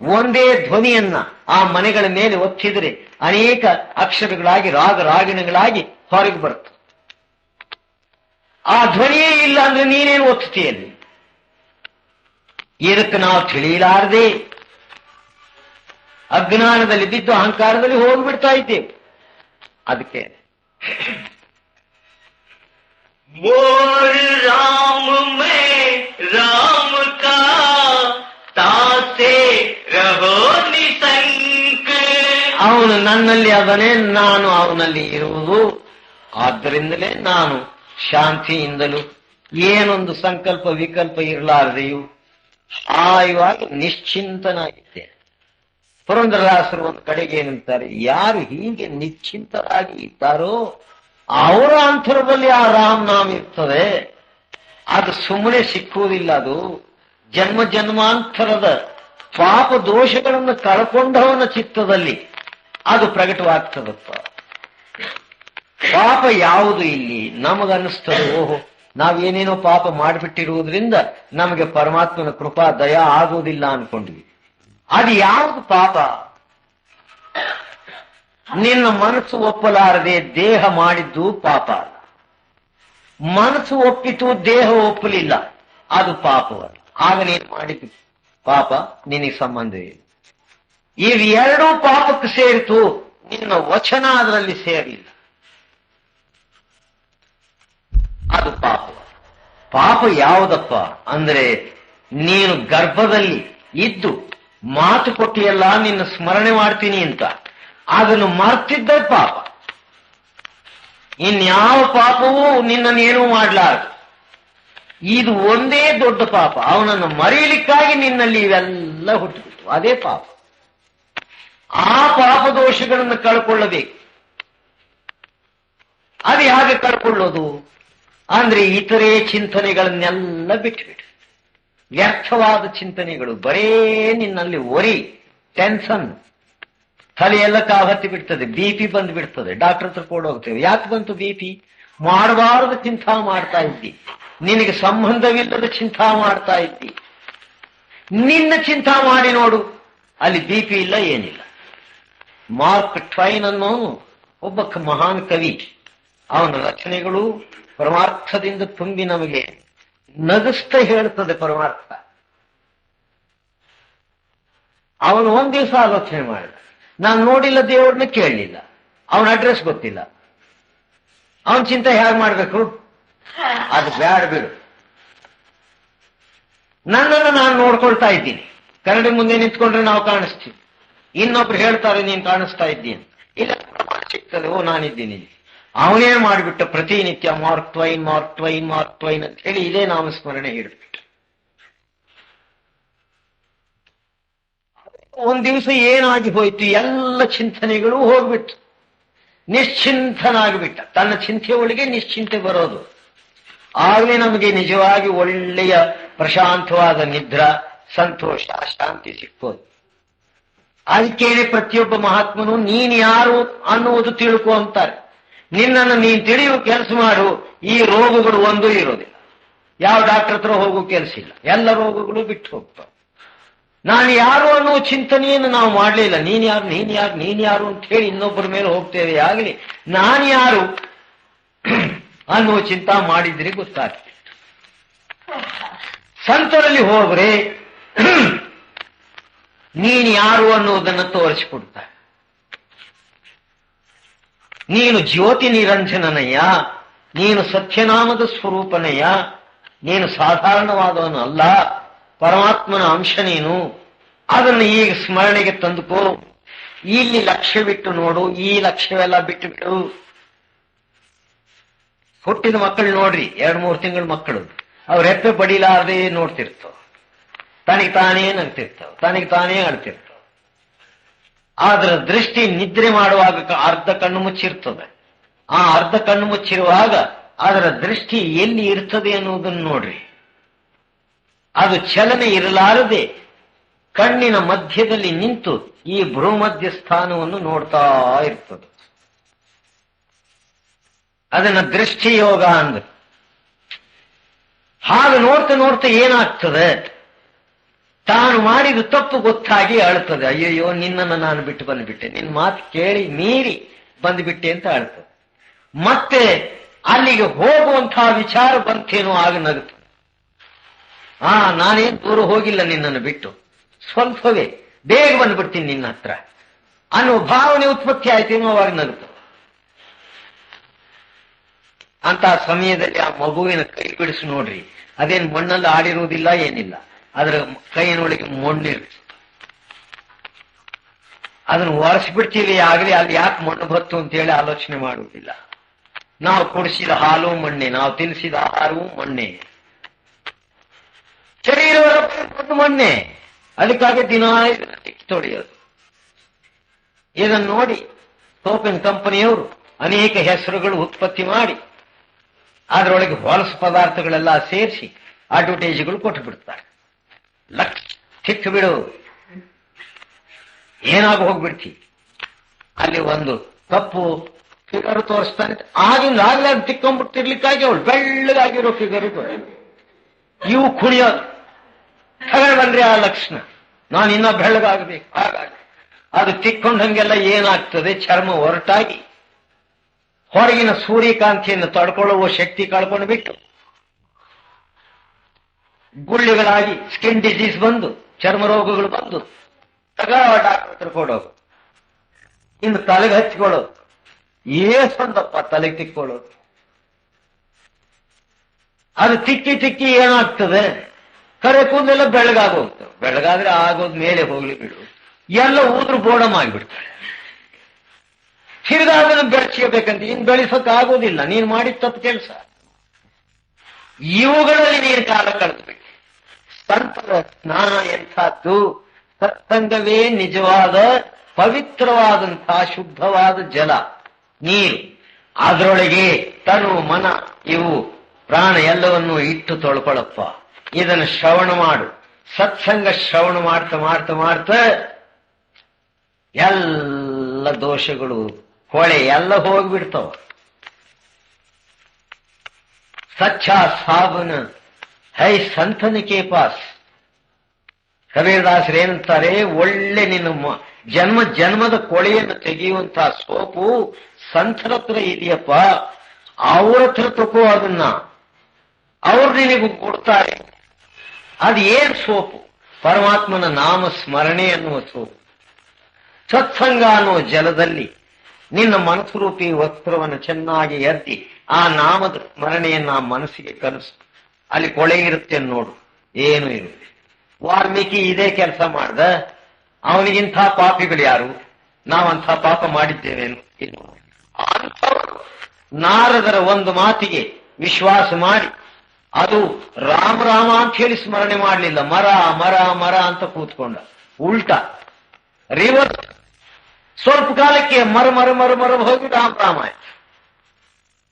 ಒಂದೇ ಧ್ವನಿಯನ್ನ ಆ ಮನೆಗಳ ಮೇಲೆ ಒತ್ತಿದ್ರೆ ಅನೇಕ ಅಕ್ಷರಗಳಾಗಿ ರಾಗಿಣಿಗಳಾಗಿ ಹೊರಗೆ ಬರ್ತದೆ. ಆ ಧ್ವನಿಯೇ ಇಲ್ಲ ಅಂದ್ರೆ ನೀನೇನು ಒತ್ತುತ್ತೀಯಲ್ಲಿ? ಇದಕ್ಕೆ ನಾವು ತಿಳಿಯಲಾರದೆ ಅಜ್ಞಾನದಲ್ಲಿ ಬಿದ್ದು ಅಹಂಕಾರದಲ್ಲಿ ಹೋಗ್ಬಿಡ್ತಾ ಇದ್ದೇವೆ. ಅದಕ್ಕೆ ರಾಮ ಮೇ ರಾಮ ಕಾ ತಾಸೆ ರಹೋ ನಿಸಂಕ. ಅವನು ನನ್ನಲ್ಲಿ ಅದನೇ, ನಾನು ಅವನಲ್ಲಿ ಇರುವುದು. ಆದ್ದರಿಂದಲೇ ನಾನು ಶಾಂತಿಯಿಂದಲೂ ಏನೊಂದು ಸಂಕಲ್ಪ ವಿಕಲ್ಪ ಇರಲಾರದೆಯೂ ಹಾಯವಾಗಿ ನಿಶ್ಚಿಂತನಾಗಿದ್ದೇನೆ. ಪುರಂದರದಾಸರು ಒಂದು ಕಡೆಗೆ ಏನಂತಾರೆ, ಯಾರು ಹೀಗೆ ನಿಶ್ಚಿಂತರಾಗಿ ಇದ್ದಾರೋ ಅವರ ಅಂತರದಲ್ಲಿ ಆ ರಾಮನಾಮ ಇರ್ತದೆ. ಅದು ಸುಮ್ಮನೆ ಸಿಕ್ಕುವುದಿಲ್ಲ. ಅದು ಜನ್ಮ ಜನ್ಮಾಂತರದ ಪಾಪ ದೋಷಗಳನ್ನು ಕಳ್ಕೊಂಡವನ ಚಿತ್ತದಲ್ಲಿ ಅದು ಪ್ರಕಟವಾಗ್ತದಪ್ಪ. ಪಾಪ ಯಾವುದು ಇಲ್ಲಿ ನಮಗನ್ನಿಸ್ತದೆ, ಓಹೋ ನಾವೇನೇನೋ ಪಾಪ ಮಾಡಿಬಿಟ್ಟಿರುವುದರಿಂದ ನಮಗೆ ಪರಮಾತ್ಮನ ಕೃಪಾ ದಯಾ ಆಗುವುದಿಲ್ಲ ಅನ್ಕೊಂಡ್ವಿ. ಅದು ಯಾವುದು ಪಾಪ? ನಿನ್ನ ಮನಸ್ಸು ಒಪ್ಪಲಾರದೆ ದೇಹ ಮಾಡಿದ್ದು ಪಾಪ ಅಲ್ಲ. ಮನಸ್ಸು ಒಪ್ಪಿತು, ದೇಹ ಒಪ್ಪಲಿಲ್ಲ, ಅದು ಪಾಪವಲ್ಲ. ಆಗ ನೀನು ಮಾಡಿದ್ದು ಪಾಪ, ನಿನಗೆ ಸಂಬಂಧ ಇಲ್ಲ. ಇವೆರಡೂ ಪಾಪಕ್ಕೆ ಸೇರಿತು, ನಿನ್ನ ವಚನ ಅದರಲ್ಲಿ ಸೇರಲಿಲ್ಲ, ಅದು ಪಾಪ. ಪಾಪ ಯಾವುದಪ್ಪ ಅಂದ್ರೆ, ನೀನು ಗರ್ಭದಲ್ಲಿ ಇದ್ದು ಮಾತು ಕೊಟ್ಟಿಯಲ್ಲ ನಿನ್ನ ಸ್ಮರಣೆ ಮಾಡ್ತೀನಿ ಅಂತ, ಅದನ್ನು ಮರ್ತಿದ್ದ ಪಾಪ. ಇನ್ಯಾವ ಪಾಪವೂ ನಿನ್ನನ್ನೇನೂ ಮಾಡ್ಲಾರದು. ಇದು ಒಂದೇ ದೊಡ್ಡ ಪಾಪ. ಅವನನ್ನು ಮರೆಯಲಿಕ್ಕಾಗಿ ನಿನ್ನಲ್ಲಿ ಇವೆಲ್ಲ ಹುಟ್ಟುಬಿಟ್ಟು, ಅದೇ ಪಾಪ. ಆ ಪಾಪ ದೋಷಗಳನ್ನು ಕಳ್ಕೊಳ್ಳಬೇಕು. ಅದು ಹೇಗೆ ಕಳ್ಕೊಳ್ಳೋದು ಅಂದ್ರೆ, ಇತರೆ ಚಿಂತನೆಗಳನ್ನೆಲ್ಲ ಬಿಟ್ಟುಬಿಟ್ಟು, ವ್ಯರ್ಥವಾದ ಚಿಂತನೆಗಳು, ಬರೇ ನಿನ್ನಲ್ಲಿ ಒರಿ, ಟೆನ್ಷನ್, ತಲೆಯೆಲ್ಲ ಕಾವತ್ತಿ ಬಿಡ್ತದೆ, BP ಬಂದು ಬಿಡ್ತದೆ. ಡಾಕ್ಟರ್ ಹತ್ರ ಹೋಗ್ತೇವೆ, ಯಾಕೆ ಬಂತು BP? ಮಾಡಬಾರದು ಚಿಂತಾ ಮಾಡ್ತಾ ಇದ್ದಿ, ನಿನಗೆ ಸಂಬಂಧವಿಲ್ಲದ ಚಿಂತಾ ಮಾಡ್ತಾ ಇದ್ದಿ. ನಿನ್ನ ಚಿಂತಾ ಮಾಡಿ ನೋಡು, ಅಲ್ಲಿ BP ಇಲ್ಲ, ಏನಿಲ್ಲ. ಮಾರ್ಕ್ ಟ್ವೈನ್ ಅನ್ನೋ ಒಬ್ಬ ಮಹಾನ್ ಕವಿ, ಅವನ ರಚನೆಗಳು ಪರಮಾರ್ಥದಿಂದ ತುಂಬಿ ನಮಗೆ ನಗಿಸ್ತಾ ಹೇಳ್ತದೆ ಪರಮಾರ್ಥ. ಅವನು ಒಂದ್ ದಿವಸ ಆಲೋಚನೆ ಮಾಡಿದ, ನಾನು ನೋಡಿಲ್ಲ, ದೇವ್ರನ್ನ ಕೇಳಲಿಲ್ಲ, ಅವನ ಅಡ್ರೆಸ್ ಗೊತ್ತಿಲ್ಲ, ಅವನ ಚಿಂತೆ ಹೇಗೆ ಮಾಡ್ಬೇಕು? ಅದು ಬ್ಯಾಡ ಬಿಡು, ನನ್ನನ್ನು ನಾನು ನೋಡ್ಕೊಳ್ತಾ ಇದ್ದೀನಿ. ಕನ್ನಡಿ ಮುಂದೆ ನಿಂತ್ಕೊಂಡ್ರೆ ನಾವು ಕಾಣಿಸ್ತೀವಿ, ಇನ್ನೊಬ್ರು ಹೇಳ್ತಾರೆ ನೀನ್ ಕಾಣಿಸ್ತಾ ಇದ್ದೀನಿ, ಇಲ್ಲ ಪ್ರಮಾಣ ಸಿಗ್ತದೆ, ಓ ನಾನಿದ್ದೀನಿ. ಅವನೇನ್ ಮಾಡಿಬಿಟ್ಟ, ಪ್ರತಿನಿತ್ಯ Mark Twain Mark Twain Mark Twain ಅಂತ ಹೇಳಿ ಇದೇ ನಾಮಸ್ಮರಣೆ ಹಿಡಿದ್ಬಿಟ್ಟ. ಒಂದ್ ದಿವಸ ಏನಾಗಿ ಹೋಯ್ತು, ಎಲ್ಲ ಚಿಂತನೆಗಳು ಹೋಗ್ಬಿಟ್ಟು ನಿಶ್ಚಿಂತನಾಗ್ಬಿಟ್ಟ. ತನ್ನ ಚಿಂತೆ ಒಳಗೆ ನಿಶ್ಚಿಂತೆ ಬರೋದು, ಆಗಲೇ ನಮಗೆ ನಿಜವಾಗಿ ಒಳ್ಳೆಯ ಪ್ರಶಾಂತವಾದ ನಿದ್ರಾ, ಸಂತೋಷ, ಶಾಂತಿ ಸಿಕ್ಕೋದು. ಅದಕ್ಕೇನೆ ಪ್ರತಿಯೊಬ್ಬ ಮಹಾತ್ಮನು ನೀನ್ ಯಾರು ಅನ್ನುವುದು ತಿಳ್ಕೊ ಅಂತಾರೆ. ನಿನ್ನನ್ನು ನೀನ್ ತಿಳಿಯುವ ಕೆಲಸ ಮಾಡು, ಈ ರೋಗಗಳು ಒಂದೂ ಇರೋದಿಲ್ಲ. ಯಾವ ಡಾಕ್ಟರ್ ಹತ್ರ ಹೋಗೋ ಕೆಲಸ ಇಲ್ಲ, ಎಲ್ಲ ರೋಗಗಳು ಬಿಟ್ಟು ಹೋಗ್ತಾವೆ. ನಾನು ಯಾರು ಅನ್ನುವ ಚಿಂತನೆಯನ್ನು ನಾವು ಮಾಡಲಿಲ್ಲ. ನೀನ್ ಯಾರು ನೀನ್ ಯಾರು ನೀನ್ ಯಾರು ಅಂತ ಹೇಳಿ ಇನ್ನೊಬ್ಬರ ಮೇಲೆ ಹೋಗ್ತೇವೆ. ಆಗಲಿ ನಾನು ಯಾರು ಅನ್ನುವ ಚಿಂತ ಮಾಡಿದ್ರೆ ಗೊತ್ತಾಗ್ತದೆ. ಸಂತರಲ್ಲಿ ಹೋಗ್ರೆ ನೀನು ಯಾರು ಅನ್ನುವುದನ್ನು ತೋರಿಸಿಕೊಡ್ತಾರೆ. ನೀನು ಜ್ಯೋತಿ ನಿರಂಜನನಯ್ಯ, ನೀನು ಸತ್ಯನಾಮದ ಸ್ವರೂಪನಯ್ಯ, ನೀನು ಸಾಧಾರಣವಾದವನು ಅಲ್ಲ, ಪರಮಾತ್ಮನ ಅಂಶ ನೀನು. ಅದನ್ನು ಈಗ ಸ್ಮರಣೆಗೆ ತಂದುಕೋ. ಇಲ್ಲಿ ಲಕ್ಷ್ಯವಿಟ್ಟು ನೋಡು, ಈ ಲಕ್ಷ್ಯವೆಲ್ಲ ಬಿಟ್ಟು ಬಿಡು. ಹುಟ್ಟಿದ ಮಕ್ಕಳು ನೋಡ್ರಿ, 2-3 ತಿಂಗಳ ಮಕ್ಕಳು, ಅವ್ರ ರೆಪ್ಪೆ ಬಡಿಲಾರದೆ ನೋಡ್ತಿರ್ತಾವ, ತನಗೆ ತಾನೇ ನಗ್ತಿರ್ತಾವ, ತನಗೆ ತಾನೇ ಆಡ್ತಿರ್ತಾವ. ಅದರ ದೃಷ್ಟಿ ನಿದ್ರೆ ಮಾಡುವಾಗ ಅರ್ಧ ಕಣ್ಣು ಮುಚ್ಚಿರ್ತದೆ. ಆ ಅರ್ಧ ಕಣ್ಣು ಮುಚ್ಚಿರುವಾಗ ಅದರ ದೃಷ್ಟಿ ಎಲ್ಲಿ ಇರ್ತದೆ ಅನ್ನುವುದನ್ನು ನೋಡ್ರಿ. ಅದು ಚಲನೆ ಇರಲಾರದೆ ಕಣ್ಣಿನ ಮಧ್ಯದಲ್ಲಿ ನಿಂತು ಈ ಭ್ರೂಮಧ್ಯ ಸ್ಥಾನವನ್ನು ನೋಡ್ತಾ ಇರ್ತದೆ. ಅದನ್ನ ದೃಷ್ಟಿಯೋಗ ಅಂದ್ರೆ. ಹಾಗೆ ನೋಡ್ತಾ ನೋಡ್ತಾ ಏನಾಗ್ತದೆ, ತಾನು ಮಾಡಿದ ತಪ್ಪು ಗೊತ್ತಾಗಿ ಅಳ್ತದೆ. ಅಯ್ಯಯ್ಯೋ ನಿನ್ನನ್ನು ನಾನು ಬಿಟ್ಟು ಬಂದ್ಬಿಟ್ಟೆ, ನಿನ್ನ ಮಾತು ಕೇಳಿ ಮೀರಿ ಬಂದ್ಬಿಟ್ಟೆ ಅಂತ ಅಳ್ತದೆ. ಮತ್ತೆ ಅಲ್ಲಿಗೆ ಹೋಗುವಂತಹ ವಿಚಾರ ಬಂತೇನೋ ಆಗ ನಗುತ್ತದೆ. ನಾನೇನ್ ದೂರ ಹೋಗಿಲ್ಲ ನಿನ್ನನ್ನು ಬಿಟ್ಟು, ಸ್ವಲ್ಪವೇ ಬೇಗ ಬಂದ್ಬಿಡ್ತೀನಿ ನಿನ್ನ ಹತ್ರ ಅನ್ನುವ ಭಾವನೆ ಉತ್ಪತ್ತಿ ಆಯ್ತೇನೋ ಅವಾಗ ನಗುತ್ತದೆ. ಅಂತ ಸಮಯದಲ್ಲಿ ಆ ಮಗುವಿನ ಕೈ ಬಿಡಿಸಿ ನೋಡ್ರಿ, ಅದೇನು ಮಣ್ಣಲ್ಲಿ ಆಡಿರುವುದಿಲ್ಲ, ಏನಿಲ್ಲ, ಅದರ ಕೈಯಿನೊಳಗೆ ಮಣ್ಣಿರುತ್ತೆ. ಅದನ್ನು ಒರೆಸ್ಬಿಡ್ತೀವಿ, ಆಗಲಿ ಅಲ್ಲಿ ಯಾಕೆ ಮಣ್ಣು ಬತ್ತು ಅಂತೇಳಿ ಆಲೋಚನೆ ಮಾಡುವುದಿಲ್ಲ. ನಾವು ಕುಡಿಸಿದ ಹಾಲು ಮಣ್ಣೆ, ನಾವು ತಿನ್ನಿಸಿದ ಆಹಾರವೂ ಮಣ್ಣೆ, ಶರೀರ ಮಣ್ಣೆ. ಅದಕ್ಕಾಗಿ ದಿನ ತೊಳೆಯೋದು. ಇದನ್ನು ನೋಡಿ ಸೋಪಿನ ಕಂಪನಿಯವರು ಅನೇಕ ಹೆಸರುಗಳು ಉತ್ಪತ್ತಿ ಮಾಡಿ ಅದರೊಳಗೆ ಹೊಲಸು ಪದಾರ್ಥಗಳೆಲ್ಲ ಸೇರಿಸಿ ಅಡ್ವರ್ಟೈಸ್ಗಳು ಕೊಟ್ಟು ಬಿಡ್ತಾರೆ. ಲಕ್ಷ ಸಿಕ್ಕು ಬಿಡು, ಏನಾಗ ಹೋಗ್ಬಿಡ್ತಿ. ಅಲ್ಲಿ ಒಂದು ಕಪ್ಪು ಫಿಗರ್ ತೋರಿಸ್ತಾನೆ, ಆಗಿಂದ ಆಗ್ಲೇ ತಿಕ್ಕೊಂಡ್ಬಿಟ್ಟಿರ್ಲಿಕ್ಕಾಗಿ ಅವಳು ಬೆಳ್ಳಗಾಗಿರೋ ಫಿಗರ್ ಇವು ಕುಣಿಯೋದು. ತಗೊಳ್ಬನ್ರಿ ಆ ಲಕ್ಷಣ, ನಾನು ಇನ್ನೂ ಬೆಳ್ಳಗಾಗಬೇಕು. ಹಾಗಾಗಿ ಅದು ತಿಕ್ಕೊಂಡಂಗೆಲ್ಲ ಏನಾಗ್ತದೆ, ಚರ್ಮ ಹೊರಟಾಗಿ ಹೊರಗಿನ ಸೂರ್ಯಕಾಂತಿಯನ್ನು ತಡ್ಕೊಳ್ಳುವ ಶಕ್ತಿ ಕಳ್ಕೊಂಡು ಬಿಟ್ಟು ಗುಳ್ಳಿಗಳಾಗಿ ಸ್ಕಿನ್ ಡಿಸೀಸ್ ಬಂದು ಚರ್ಮ ರೋಗಗಳು ಬಂದು ಡಾಕ್ಟರ್ ಕೊಡೋದು. ಇನ್ನು ತಲೆಗೆ ಹಚ್ಕೊಳ್ಳೋದು, ಏಸೊಂದಪ್ಪ ತಲೆಗೆ ತಿಕ್ಕೊಳ್ಳೋದು. ಅದು ತಿಕ್ಕಿ ತಿಕ್ಕಿ ಏನಾಗ್ತದೆ, ಕರೆ ಕೂದಲೆಲ್ಲ ಬೆಳಗಾಗೋಗ್ತವೆ. ಬೆಳಗಾದ್ರೆ ಆಗೋದ್ ಮೇಲೆ ಹೋಗ್ಲಿ ಬಿಡು, ಎಲ್ಲ ಊದ್ರು ಬೋಡಮ್ ಆಗಿಬಿಡ್ತಾರೆ. ತಿರ್ಗಾ ಅದನ್ನು ಬೆಳೆಸ್ಕೋಬೇಕಂತ ಇನ್ ಬೆಳೆಸೋಕ್ ಆಗೋದಿಲ್ಲ, ನೀನ್ ಮಾಡಿದ ತಪ್ಪು ಕೆಲಸ. ಇವುಗಳಲ್ಲಿ ನೀನು ಕಾಲ ಕಳೆದ್ಬೇಕು. ಸಂತರ ಸ್ನಾನ ಎಂಥದ್ದು, ಸತ್ಸಂಗವೇ ನಿಜವಾದ ಪವಿತ್ರವಾದಂತಹ ಶುದ್ಧವಾದ ಜಲ, ನೀರು. ಅದರೊಳಗೆ ತನು ಮನ ಇವು ಪ್ರಾಣ ಎಲ್ಲವನ್ನೂ ಇಟ್ಟು ತೊಳ್ಕೊಳಪ್ಪ. ಇದನ್ನು ಶ್ರವಣ ಮಾಡು. ಸತ್ಸಂಗ ಶ್ರವಣ ಮಾಡ್ತಾ ಮಾಡ್ತಾ ಮಾಡ್ತಾ ಎಲ್ಲ ದೋಷಗಳು ಕೊಳೆ ಎಲ್ಲ ಹೋಗ್ಬಿಡ್ತಾವ. Sacha ಸಾಬನ high ಸಂತನಿಕೆ pass. ಕಬೀರದಾಸರು ಏನಂತಾರೆ, ಒಳ್ಳೆ ನಿನ್ನ ಜನ್ಮ ಜನ್ಮದ ಕೊಳೆಯನ್ನು ತೆಗೆಯುವಂತಹ ಸೋಪು ಸಂತರ ಹತ್ರ ಇದೆಯಪ್ಪ, ಅವ್ರ ಹತ್ರ ತಗೋ ಅದನ್ನ, ಅವ್ರು ನಿನಗೂ ಕೊಡ್ತಾರೆ. ಅದು ಏನ್ ಸೋಪು? ಪರಮಾತ್ಮನ ನಾಮ ಸ್ಮರಣೆ ಅನ್ನುವ ಸೋಪು. ಸತ್ಸಂಗ ಅನ್ನುವ ಜಲದಲ್ಲಿ ನಿನ್ನ ಮನಸ್ಸುರೂಪಿ ವಸ್ತ್ರವನ್ನು ಚೆನ್ನಾಗಿ ಎತ್ತಿ ಆ ನಾಮದ ಸ್ಮರಣೆಯನ್ನ ಆ ಮನಸ್ಸಿಗೆ ಕಲಿಸು. ಅಲ್ಲಿ ಕೊಳೆ ಇರುತ್ತೆ ನೋಡು, ಏನು ಇರುತ್ತೆ. ವಾಲ್ಮೀಕಿ ಇದೇ ಕೆಲಸ ಮಾಡ್ದ. ಅವನಿಗಿಂಥ ಪಾಪಿಗಳು ಯಾರು? ನಾವಂಥ ಪಾಪ ಮಾಡಿದ್ದೇವೇನು? ಅಂಥವರು ನಾರದರ ಒಂದು ಮಾತಿಗೆ ವಿಶ್ವಾಸ ಮಾಡಿ ಅದು ರಾಮ ರಾಮ ಅಂತ ಹೇಳಿ ಸ್ಮರಣೆ ಮಾಡಲಿಲ್ಲ, ಮರ ಮರ ಮರ ಅಂತ ಕೂತ್ಕೊಂಡ. ಉಲ್ಟಾ ರಿವರ್ಸ್. ಸ್ವಲ್ಪ ಕಾಲಕ್ಕೆ ಮರ ಮರ ಮರ ಮರ ಹೋಗಿ ರಾಮ ರಾಮ ಆಯ್ತು.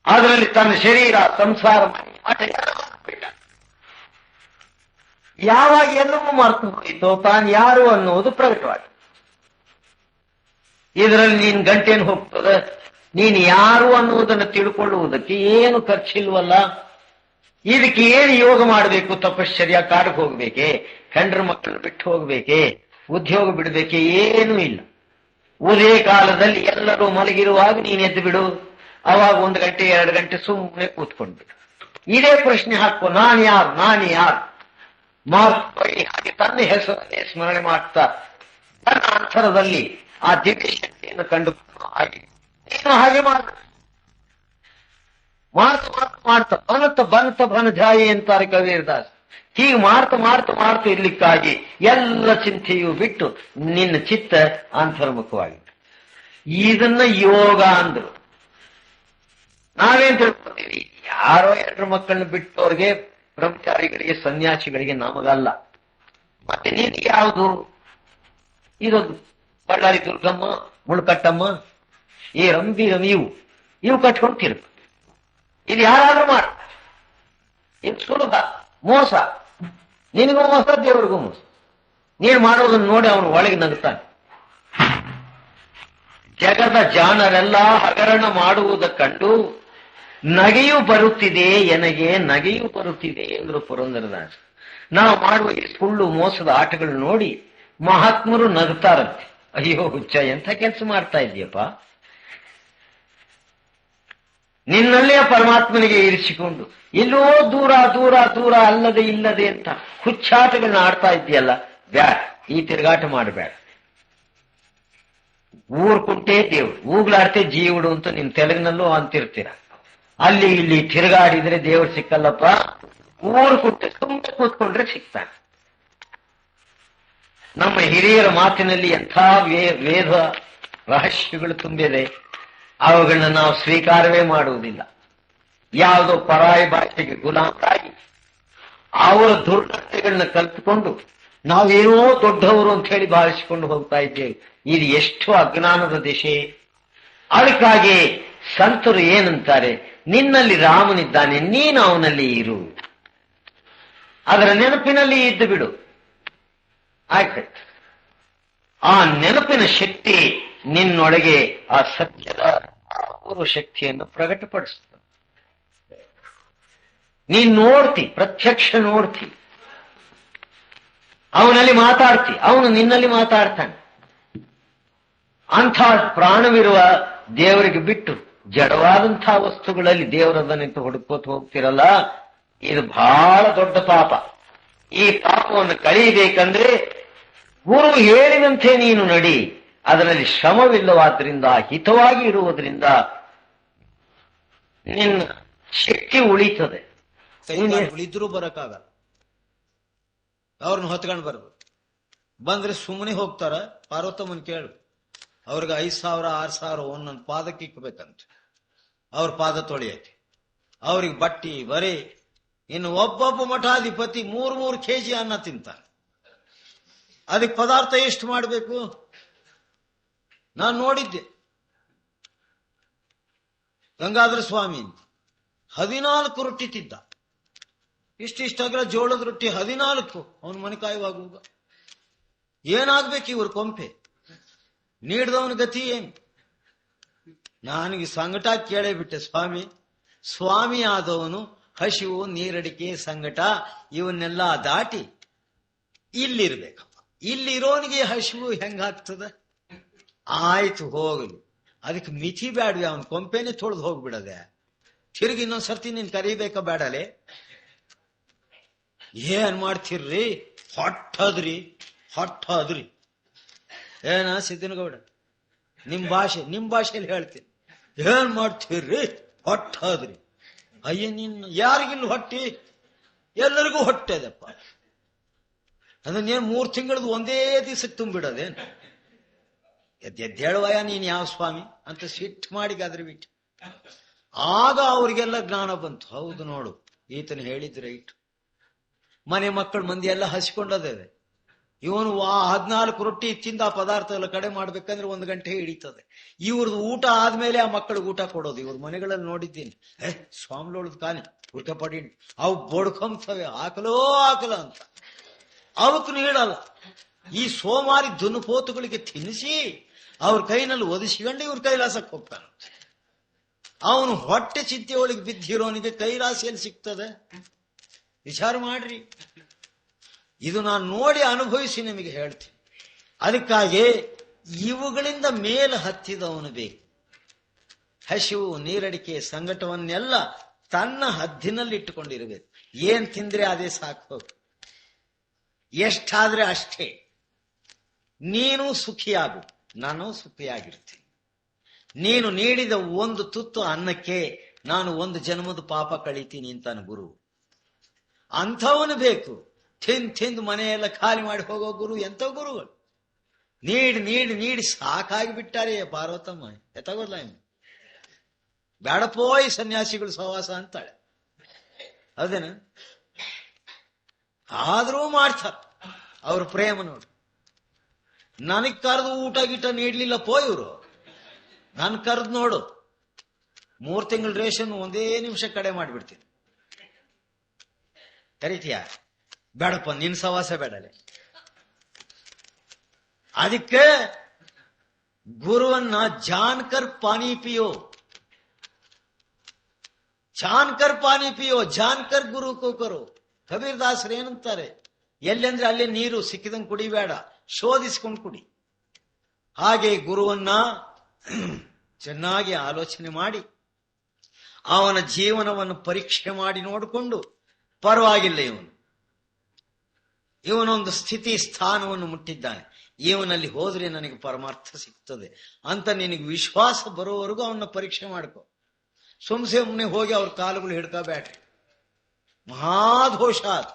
ಅದರಲ್ಲಿ ತನ್ನ ಶರೀರ ಸಂಸಾರ ಬಿಟ್ಟ. ಯಾವಾಗ ಎಲ್ಲವೂ ಮರೆತು ಹೋಯಿತೋ ತಾನು ಯಾರು ಅನ್ನುವುದು ಪ್ರಕಟವಾಗಿ. ಇದರಲ್ಲಿ ನೀನ್ ಗಂಟೇನು ಹೋಗ್ತದೆ? ನೀನು ಯಾರು ಅನ್ನುವುದನ್ನು ತಿಳ್ಕೊಳ್ಳುವುದಕ್ಕೆ ಏನು ಖರ್ಚಿಲ್ವಲ್ಲ. ಇದಕ್ಕೆ ಏನು ಯೋಗ ಮಾಡಬೇಕು? ತಪಶ್ಚರ್ಯ, ಕಾಡಿಗೆ ಹೋಗ್ಬೇಕೆ? ಕಂಡ್ರ ಮಕ್ಕಳು ಬಿಟ್ಟು ಹೋಗ್ಬೇಕೆ? ಉದ್ಯೋಗ ಬಿಡ್ಬೇಕೆ? ಏನೂ ಇಲ್ಲ. ಉದೇ ಕಾಲದಲ್ಲಿ ಎಲ್ಲರೂ ಮಲಗಿರುವಾಗ ನೀನ್ ಎದ್ದು ಬಿಡು. ಅವಾಗ 1 ಗಂಟೆ 2 ಗಂಟೆ ಸುಮ್ಮನೆ ಕೂತ್ಕೊಂಡ್ಬಿಡು. ಇದೇ ಪ್ರಶ್ನೆ ಹಾಕೋ, ನಾನು ಯಾರು, ನಾನು ಯಾರು? ಹಾಗೆ ತನ್ನ ಹೆಸರನ್ನೇ ಸ್ಮರಣೆ ಮಾಡ್ತಾ ತನ್ನ ಅಂತರದಲ್ಲಿ ಆ ದಿವ್ಯ ಶಕ್ತಿಯನ್ನು ಕಂಡುಕೊಂಡು ಹಾಗೆ ನೀನು ಹಾಗೆ ಮಾಡ್ತಾ ಮಾಡ್ತಾ ಬನತ ಬನತ ಬನಜಾಯಿ ಅಂತಾರೆ ಕಬೀರದಾಸ್. ಹೀಗೆ ಮಾಡ್ತಾ ಮಾಡ್ತಾ ಮಾಡ್ತಾ ಇರ್ಲಿಕ್ಕಾಗಿ ಎಲ್ಲ ಚಿಂತೆಯೂ ಬಿಟ್ಟು ನಿನ್ನ ಚಿತ್ತ ಅಂತರ್ಮುಖವಾಗಿ. ಇದನ್ನ ಯೋಗ ಅಂದ್ರು. ನಾವೇನ್ ತಿಳ್ಕೊತೀವಿ? ಯಾರೋ 2 ಮಕ್ಕಳನ್ನ ಬಿಟ್ಟವ್ರಿಗೆ, ಬ್ರಹ್ಮಚಾರಿಗಳಿಗೆ, ಸನ್ಯಾಸಿಗಳಿಗೆ, ನಮಗಲ್ಲ. ಮತ್ತೆ ನಿನಗೆ ಯಾವುದು? ಇದೊಂದು ಬಳ್ಳಾರಿ ದುರ್ಗಮ್ಮ, ಮುಳ್ಕಟ್ಟಮ್ಮ, ಈ ರಂಬಿ ಇವು ಕಟ್ಕೊಂಡು ತಿರುಗು. ಇದು ಯಾರಾದ್ರೂ ಮಾಡ, ಇದು ಸುಲಭ. ಮೋಸ, ನಿನಗೂ ಮೋಸ, ದೇವರಿಗೂ ಮೋಸ. ನೀನು ಮಾಡೋದನ್ನು ನೋಡಿ ಅವನು ಒಳಗೆ ನಗುತ್ತಾನೆ. ಜಗದ ಜಾಣರೆಲ್ಲ ಹಗರಣ ಮಾಡುವುದ ಕಂಡು ನಗೆಯೂ ಬರುತ್ತಿದೆ ಎನಗೆ, ನಗೆಯೂ ಬರುತ್ತಿದೆ ಎಂದರು ಪುರಂದರದಾಸ. ನಾವು ಮಾಡುವ ಈ ಸುಳ್ಳು ಮೋಸದ ಆಟಗಳು ನೋಡಿ ಮಹಾತ್ಮರು ನಗುತ್ತಾರಂತೆ. ಅಯ್ಯೋ ಹುಚ್ಚ, ಎಂಥ ಕೆಲಸ ಮಾಡ್ತಾ ಇದೆಯಪ್ಪ, ನಿನ್ನಲ್ಲೇ ಪರಮಾತ್ಮನಿಗೆ ಇರಿಸಿಕೊಂಡು ಎಲ್ಲೋ ದೂರ ದೂರ ದೂರ ಅಲ್ಲದೆ ಇಲ್ಲದೆ ಅಂತ ಹುಚ್ಚಾಟಗಳನ್ನ ಆಡ್ತಾ ಇದೆಯಲ್ಲ. ಬ್ಯಾಡ, ಈ ತಿರುಗಾಟ ಮಾಡಬೇಡ. ಊರ್ಕುಂಟೆ ದೇವ್ರು, ಊಗ್ಲಾಡ್ತೆ ಜೀವುಡು ಅಂತ ನಿಮ್ ತೆಲುಗಿನಲ್ಲೂ ಅಂತಿರ್ತೀರ. ಅಲ್ಲಿ ಇಲ್ಲಿ ತಿರುಗಾಡಿದ್ರೆ ದೇವ್ರು ಸಿಕ್ಕಲ್ಲಪ್ಪ. ಊರ್ಕುಂಟೆ ಸುಮ್ಮನೆ ಕೂತ್ಕೊಂಡ್ರೆ ಸಿಗ್ತಾನೆ. ನಮ್ಮ ಹಿರಿಯರ ಮಾತಿನಲ್ಲಿ ಎಂಥ ವೇದ ರಹಸ್ಯಗಳು ತುಂಬಿದೆ. ಅವುಗಳನ್ನ ನಾವು ಸ್ವೀಕಾರವೇ ಮಾಡುವುದಿಲ್ಲ. ಯಾವುದೋ ಪರಾಯ ಭಾಷೆಗೆ ಗುಲಾಮರಾಗಿ ಅವರ ದುರ್ನಡತೆಗಳನ್ನ ಕಲ್ತುಕೊಂಡು ನಾವೇನೋ ದೊಡ್ಡವರು ಅಂತ ಹೇಳಿ ಭಾವಿಸಿಕೊಂಡು ಹೋಗ್ತಾ ಇದ್ದೇವೆ. ಇದು ಎಷ್ಟು ಅಜ್ಞಾನದ ದಿಶೆ. ಅದಕ್ಕಾಗಿ ಸಂತರು ಏನಂತಾರೆ, ನಿನ್ನಲ್ಲಿ ರಾಮನಿದ್ದಾನೆ, ನೀನು ಅವನಲ್ಲಿ ಇರು, ಅದರ ನೆನಪಿನಲ್ಲಿ ಇದ್ದು ಬಿಡು. ಆಯ್ತಾಯ್ತು. ಆ ನೆನಪಿನ ಶಕ್ತಿ ನಿನ್ನೊಳಗೆ ಆ ಸತ್ಯದ ಅಪೂರ್ವ ಶಕ್ತಿಯನ್ನು ಪ್ರಕಟಪಡಿಸ್ತದೆ. ನೀನ್ ನೋಡ್ತಿ, ಪ್ರತ್ಯಕ್ಷ ನೋಡ್ತಿ, ಅವನಲ್ಲಿ ಮಾತಾಡ್ತಿ, ಅವನು ನಿನ್ನಲ್ಲಿ ಮಾತಾಡ್ತಾನೆ. ಅಂಥ ಪ್ರಾಣವಿರುವ ದೇವರಿಗೆ ಬಿಟ್ಟು ಜಡವಾದಂಥ ವಸ್ತುಗಳಲ್ಲಿ ದೇವರದನ್ನಿಂತ ಹುಡುಕೋತ ಹೋಗ್ತಿರಲ್ಲ, ಇದು ಬಹಳ ದೊಡ್ಡ ಪಾಪ. ಈ ಪಾಪವನ್ನು ಕಳೆಯಬೇಕಂದ್ರೆ ಗುರು ಹೇಳಿದಂತೆ ನೀನು ನಡಿ. ಅದರಲ್ಲಿ ಶ್ರಮವಿಲ್ಲವಾದ್ರಿಂದ, ಹಿತವಾಗಿ ಇರುವುದರಿಂದ ನಿನ್ನ ಶಕ್ತಿ ಉಳಿತದೆ. ಉಳಿದ್ರೂ ಬರಕ್ಕಾಗಲ್ಲ, ಅವ್ರನ್ನ ಹೊತ್ಕೊಂಡು ಬರ್ಬೇಕು. ಬಂದ್ರೆ ಸುಮ್ಮನೆ ಹೋಗ್ತಾರ. ಪಾರ್ವತಮ್ಮನ್ ಕೇಳು, ಅವ್ರಿಗೆ 5,000 6,000 ಒಂದೊಂದು ಪಾದಕ್ಕೆ ಇಕ್ಕಬೇಕಂತ, ಅವ್ರ ಪಾದ ತೊಳೆಯಕ್ಕೆ, ಅವ್ರಿಗೆ ಬಟ್ಟಿ ಬರೀ. ಇನ್ನು ಒಬ್ಬೊಬ್ಬ ಮಠಾಧಿಪತಿ 3 ಕೆಜಿ ಅನ್ನ ತಿಂತಾನೆ. ಅದಕ್ಕೆ ಪದಾರ್ಥ ಎಷ್ಟು ಮಾಡಬೇಕು? ನಾನು ನೋಡಿದ್ದೆ ಗಂಗಾಧರ ಸ್ವಾಮಿ 14 ರೊಟ್ಟಿ ತಿದ್ದ. ಇಷ್ಟಿಷ್ಟಾಗ್ರ ಜೋಳದ ರೊಟ್ಟಿ 14. ಅವನ ಮನೆ ಕಾಯುವಾಗ ಏನಾಗ್ಬೇಕು ಇವ್ರ ಕೊಂಪೆ? ನೀಡ್ದವನ ಗತಿ ಏನು? ನನಗೆ ಸಂಕಟ ಕೇಳೇ ಬಿಟ್ಟೆ. ಸ್ವಾಮಿ ಆದವನು ಹಸಿವು, ನೀರಡಿಕೆ, ಸಂಕಟ ಇವನ್ನೆಲ್ಲ ದಾಟಿ ಇಲ್ಲಿರ್ಬೇಕಪ್ಪ. ಇಲ್ಲಿರೋನಿಗೆ ಹಸಿವು ಹೆಂಗಾಗ್ತದ? ಆಯ್ತು ಹೋಗಲಿ, ಅದಕ್ಕೆ ಮಿತಿ ಬ್ಯಾಡ್ವಿ. ಅವನ ಕೊಂಪೆನೆ ತೊಳೆದು ಹೋಗ್ಬಿಡದೆ. ತಿರುಗಿ ಇನ್ನೊಂದ್ಸರ್ತಿ ನೀನ್ ಕರೀಬೇಕ ಬೇಡಲೆ? ಏನ್ ಮಾಡ್ತಿರ್ರಿ? ಹೊಟ್ಟದ್ರಿ. ಏನ ಸಿದ್ದನಗೌಡ, ನಿಮ್ ಭಾಷೆಯಲ್ಲಿ ಹೇಳ್ತೀನಿ. ಏನ್ ಮಾಡ್ತೀರ್ರಿ? ಹೊಟ್ಟದ್ರಿ. ಅಯ್ಯ, ನಿನ್ನ ಯಾರಿಗಿಲ್ಲ ಹೊಟ್ಟಿ? ಎಲ್ಲರಿಗೂ ಹೊಟ್ಟೆ ಅದಪ್ಪ. ಅದನ್ನೇನ್ 3 ತಿಂಗಳದ್ದು ಒಂದೇ ದಿವಸಕ್ಕೆ ತುಂಬಿಡೋದೇನು? ಎದ್ದೇಳುವಯ ನೀನ್ ಯಾವ ಸ್ವಾಮಿ ಅಂತ ಸಿಟ್ಟು ಮಾಡಿ ಗದ್ರಿ ಬಿಟ್ಟು. ಆಗ ಅವ್ರಿಗೆಲ್ಲ ಜ್ಞಾನ ಬಂತು. ಹೌದು ನೋಡು, ಈತನ ಹೇಳಿದ್ರೆ ಇಟ್ಟು ಮನೆ ಮಕ್ಕಳು ಮಂದಿ ಎಲ್ಲ ಹಸಿಕೊಂಡದೇವೆ. ಇವನು 14 ರೊಟ್ಟಿ ತಿಂದ ಆ ಪದಾರ್ಥ ಎಲ್ಲ ಕಡೆ ಮಾಡ್ಬೇಕಂದ್ರೆ 1 ಗಂಟೆ ಹಿಡಿತದೆ. ಇವ್ರದ್ದು ಊಟ ಆದ್ಮೇಲೆ ಆ ಮಕ್ಕಳಿಗೆ ಊಟ ಕೊಡೋದು. ಇವ್ರ ಮನೆಗಳಲ್ಲಿ ನೋಡಿದ್ದೀನಿ. ಸ್ವಾಮಿಲೋಳದ್ ಕಾಲಿ ಊಟ ಪಡಿ ಅವು ಬಡ್ಕೊಂತವೆ, ಹಾಕಲೋ ಅಂತ. ಅವಕ್ಕೆ ನೀಡಲ್ಲ. ಈ ಸೋಮಾರಿ ದುನ್ಪೋತುಗಳಿಗೆ ತಿನ್ನಿಸಿ ಅವ್ರ ಕೈನಲ್ಲಿ ಒದಿಸಿಕೊಂಡು ಇವ್ರ ಕೈಲಾಸಕ್ಕೆ ಹೋಗ್ತಾನೆ. ಅವನು ಹೊಟ್ಟೆ ಚಿಂತೆ ಒಳಗೆ ಬಿದ್ದಿರೋನಿಗೆ ಕೈಲಾಸ ಎಲ್ಲಿ ಸಿಗ್ತದೆ? ವಿಚಾರ ಮಾಡ್ರಿ. ಇದು ನಾನು ನೋಡಿ ಅನುಭವಿಸಿ ನಿಮಗೆ ಹೇಳ್ತೀನಿ. ಅದಕ್ಕಾಗಿ ಇವುಗಳಿಂದ ಮೇಲೆ ಹತ್ತಿದವನು ಬೇಕು. ಹಸಿವು, ನೀರಡಿಕೆ, ಸಂಕಟವನ್ನೆಲ್ಲ ತನ್ನ ಹದ್ದಿನಲ್ಲಿ ಇಟ್ಟುಕೊಂಡಿರಬೇಕು. ಏನ್ ತಿಂದ್ರೆ ಅದೇ ಸಾಕು, ಎಷ್ಟಾದ್ರೆ ಅಷ್ಟೇ. ನೀನು ಸುಖಿಯಾಗು, ನಾನು ಸುಖಿಯಾಗಿರ್ತೀನಿ. ನೀನು ನೀಡಿದ 1 ತುತ್ತು ಅನ್ನಕ್ಕೆ ನಾನು 1 ಜನ್ಮದ ಪಾಪ ಕಳೀತೀನಿ ಅಂತಾನೆ ಗುರು. ಅಂಥವನು ಬೇಕು. ತಿಂದು ಮನೆಯೆಲ್ಲ ಖಾಲಿ ಮಾಡಿ ಹೋಗೋ ಗುರು. ಎಂತ ಗುರುಗಳು! ನೀಡಿ ಸಾಕಾಗಿ ಬಿಟ್ಟಾರೆ ಪಾರ್ವತಮ್ಮ. ಎತ್ತಗೋಲ್ಲ ಬೇಡಪೋಯ್ ಸನ್ಯಾಸಿಗಳು ಸಹವಾಸ ಅಂತಾಳೆ. ಹೌದೇನ? ಆದ್ರೂ ಮಾಡ್ತಾರೆ ಅವ್ರ ಪ್ರೇಮ ನೋಡಿ. ನನಗ್ ಕರೆದು ಊಟ ಗೀಟ ನೀಡ್ಲಿಲ್ಲ ಇವರು. ನನ್ ಕರೆದು ನೋಡು, 3 ತಿಂಗಳ ರೇಷನ್ ಒಂದೇ ನಿಮಿಷ ಕಡೆ ಮಾಡ್ಬಿಡ್ತೀನಿ. ಕರಿತೀಯ? ಬೇಡಪ್ಪ, ನಿನ್ ಸವಾಸ ಬೇಡಲೆ. ಅದಕ್ಕೆ ಗುರುವನ್ನ ಜಾನ್ಕರ್ ಪಾನಿ ಪಿಯೋ, ಜಾನ್ಕರ್ ಗುರು ಕೋಕರು. ಕಬೀರ್ ದಾಸರು ಏನಂತಾರೆ? ಎಲ್ಲೆಂದ್ರೆ ಅಲ್ಲೇ ನೀರು ಸಿಕ್ಕಿದಂಗೆ ಕುಡಿಬೇಡ, ಶೋಧಿಸ್ಕೊಂಡು ಕುಡಿ. ಹಾಗೆ ಗುರುವನ್ನ ಚೆನ್ನಾಗಿ ಆಲೋಚನೆ ಮಾಡಿ ಅವನ ಜೀವನವನ್ನು ಪರೀಕ್ಷೆ ಮಾಡಿ ನೋಡಿಕೊಂಡು, ಪರವಾಗಿಲ್ಲ, ಇವನೊಂದು ಸ್ಥಿತಿ ಸ್ಥಾನವನ್ನು ಮುಟ್ಟಿದ್ದಾನೆ, ಇವನಲ್ಲಿ ಹೋದ್ರೆ ನನಗೆ ಪರಮಾರ್ಥ ಸಿಗ್ತದೆ ಅಂತ ನಿನಗೆ ವಿಶ್ವಾಸ ಬರೋವರೆಗೂ ಅವನ್ನ ಪರೀಕ್ಷೆ ಮಾಡ್ಕೊ. ಸುಮ್ನೆ ಹೋಗಿ ಅವ್ರ ಕಾಲುಗಳು ಹಿಡ್ಕೋಬೇಡ್ರಿ. ಮಹಾದೋಷ ಅದು.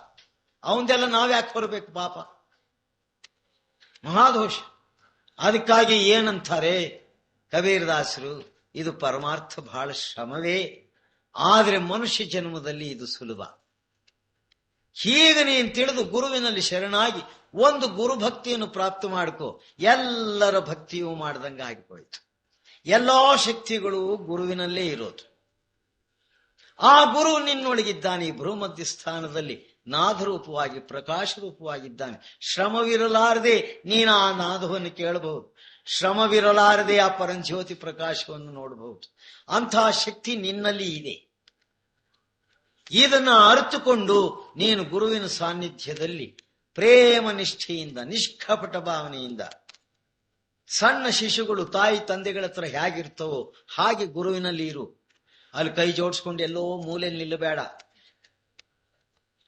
ಅವಂದೆಲ್ಲ ನಾವ್ಯಾಕೆ ಹೊರಬೇಕು ಪಾಪ? ಮಹಾದೋಷ. ಅದಕ್ಕಾಗಿ ಏನಂತಾರೆ ಕಬೀರ್ ದಾಸರು? ಇದು ಪರಮಾರ್ಥ ಬಹಳ ಶ್ರಮವೇ, ಆದ್ರೆ ಮನುಷ್ಯ ಜನ್ಮದಲ್ಲಿ ಇದು ಸುಲಭ. ಹೀಗೆ ನೀನು ತಿಳಿದು ಗುರುವಿನಲ್ಲಿ ಶರಣಾಗಿ ಒಂದು ಗುರುಭಕ್ತಿಯನ್ನು ಪ್ರಾಪ್ತ ಮಾಡಿಕೊ, ಎಲ್ಲರ ಭಕ್ತಿಯೂ ಮಾಡ್ದಂಗೆ ಆಗಿపోಯಿತು. ಎಲ್ಲಾ ಶಕ್ತಿಗಳು ಗುರುವಿನಲ್ಲೇ ಇರೋದು. ಆ ಗುರು ನಿನ್ನೊಳಗಿದ್ದಾನೆ. ಈ ಭ್ರೂಮಧ್ಯ ಸ್ಥಾನದಲ್ಲಿ ನಾದರೂಪವಾಗಿ ಪ್ರಕಾಶ ರೂಪವಾಗಿದ್ದಾನೆ. ಶ್ರಮವಿರಲಾರದೆ ನೀನು ಆ ನಾದವನ್ನು ಕೇಳಬಹುದು, ಶ್ರಮವಿರಲಾರದೆ ಆ ಪರಂಜ್ಯೋತಿ ಪ್ರಕಾಶವನ್ನು ನೋಡಬಹುದು. ಅಂತಹ ಶಕ್ತಿ ನಿನ್ನಲ್ಲಿ ಇದೆ. ಇದನ್ನ ಅರಿತುಕೊಂಡು ನೀನು ಗುರುವಿನ ಸಾನ್ನಿಧ್ಯದಲ್ಲಿ ಪ್ರೇಮ ನಿಷ್ಠೆಯಿಂದ, ನಿಷ್ಕಪಟ ಭಾವನೆಯಿಂದ, ಸಣ್ಣ ಶಿಶುಗಳು ತಾಯಿ ತಂದೆಗಳ ಹತ್ರ ಹೇಗಿರ್ತವೋ ಹಾಗೆ ಗುರುವಿನಲ್ಲಿ ಇರು. ಅಲ್ಲಿ ಕೈ ಜೋಡಿಸ್ಕೊಂಡು ಎಲ್ಲೋ ಮೂಲೆ ನಿಲ್ಲಬೇಡ.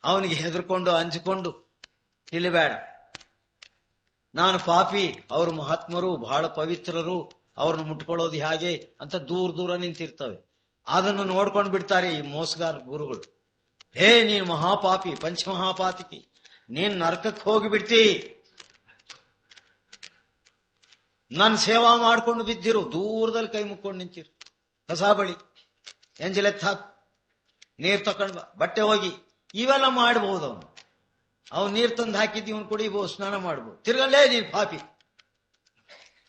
ಅವನಿಗೆ ಹೆದರ್ಕೊಂಡು ಅಂಜಿಕೊಂಡು ನಿಲ್ಲಬೇಡ. ನಾನು ಪಾಪಿ, ಅವರು ಮಹಾತ್ಮರು, ಬಹಳ ಪವಿತ್ರರು, ಅವ್ರನ್ನ ಮುಟ್ಕೊಳ್ಳೋದು ಹೇಗೆ ಅಂತ ದೂರ ದೂರ ನಿಂತಿರ್ತವೆ. ಅದನ್ನು ನೋಡ್ಕೊಂಡು ಬಿಡ್ತಾರೆ ಈ ಮೋಸಗಾರ ಗುರುಗಳು. ಹೇ ನೀನು ಮಹಾಪಾಪಿ, ಪಂಚಮಹಾಪಾತಕಿ, ನೀನ್ ನರಕಕ್ಕೆ ಹೋಗಿಬಿಡ್ತಿ, ನನ್ನ ಸೇವಾ ಮಾಡ್ಕೊಂಡು ಬಿದ್ದಿರು. ದೂರದಲ್ಲಿ ಕೈ ಮುಕ್ಕೊಂಡು ನಿಂತಿರು. ಕಸ ಬಳಿ, ಎಂಜಲೆತ್ತ ಹಾಕು, ನೀರ್ ತಕೊಂಡ್ ಬಾ, ಬಟ್ಟೆ ಹೋಗಿ, ಇವೆಲ್ಲ ಮಾಡಬಹುದು. ಅವನು ನೀರ್ ತಂದು ಹಾಕಿದ್ದು ಇವನು ಕುಡಿಬಹುದು, ಸ್ನಾನ ಮಾಡ್ಬೋದು. ತಿರ್ಗಲ್ಲೇ ನೀನ್ ಪಾಪಿ.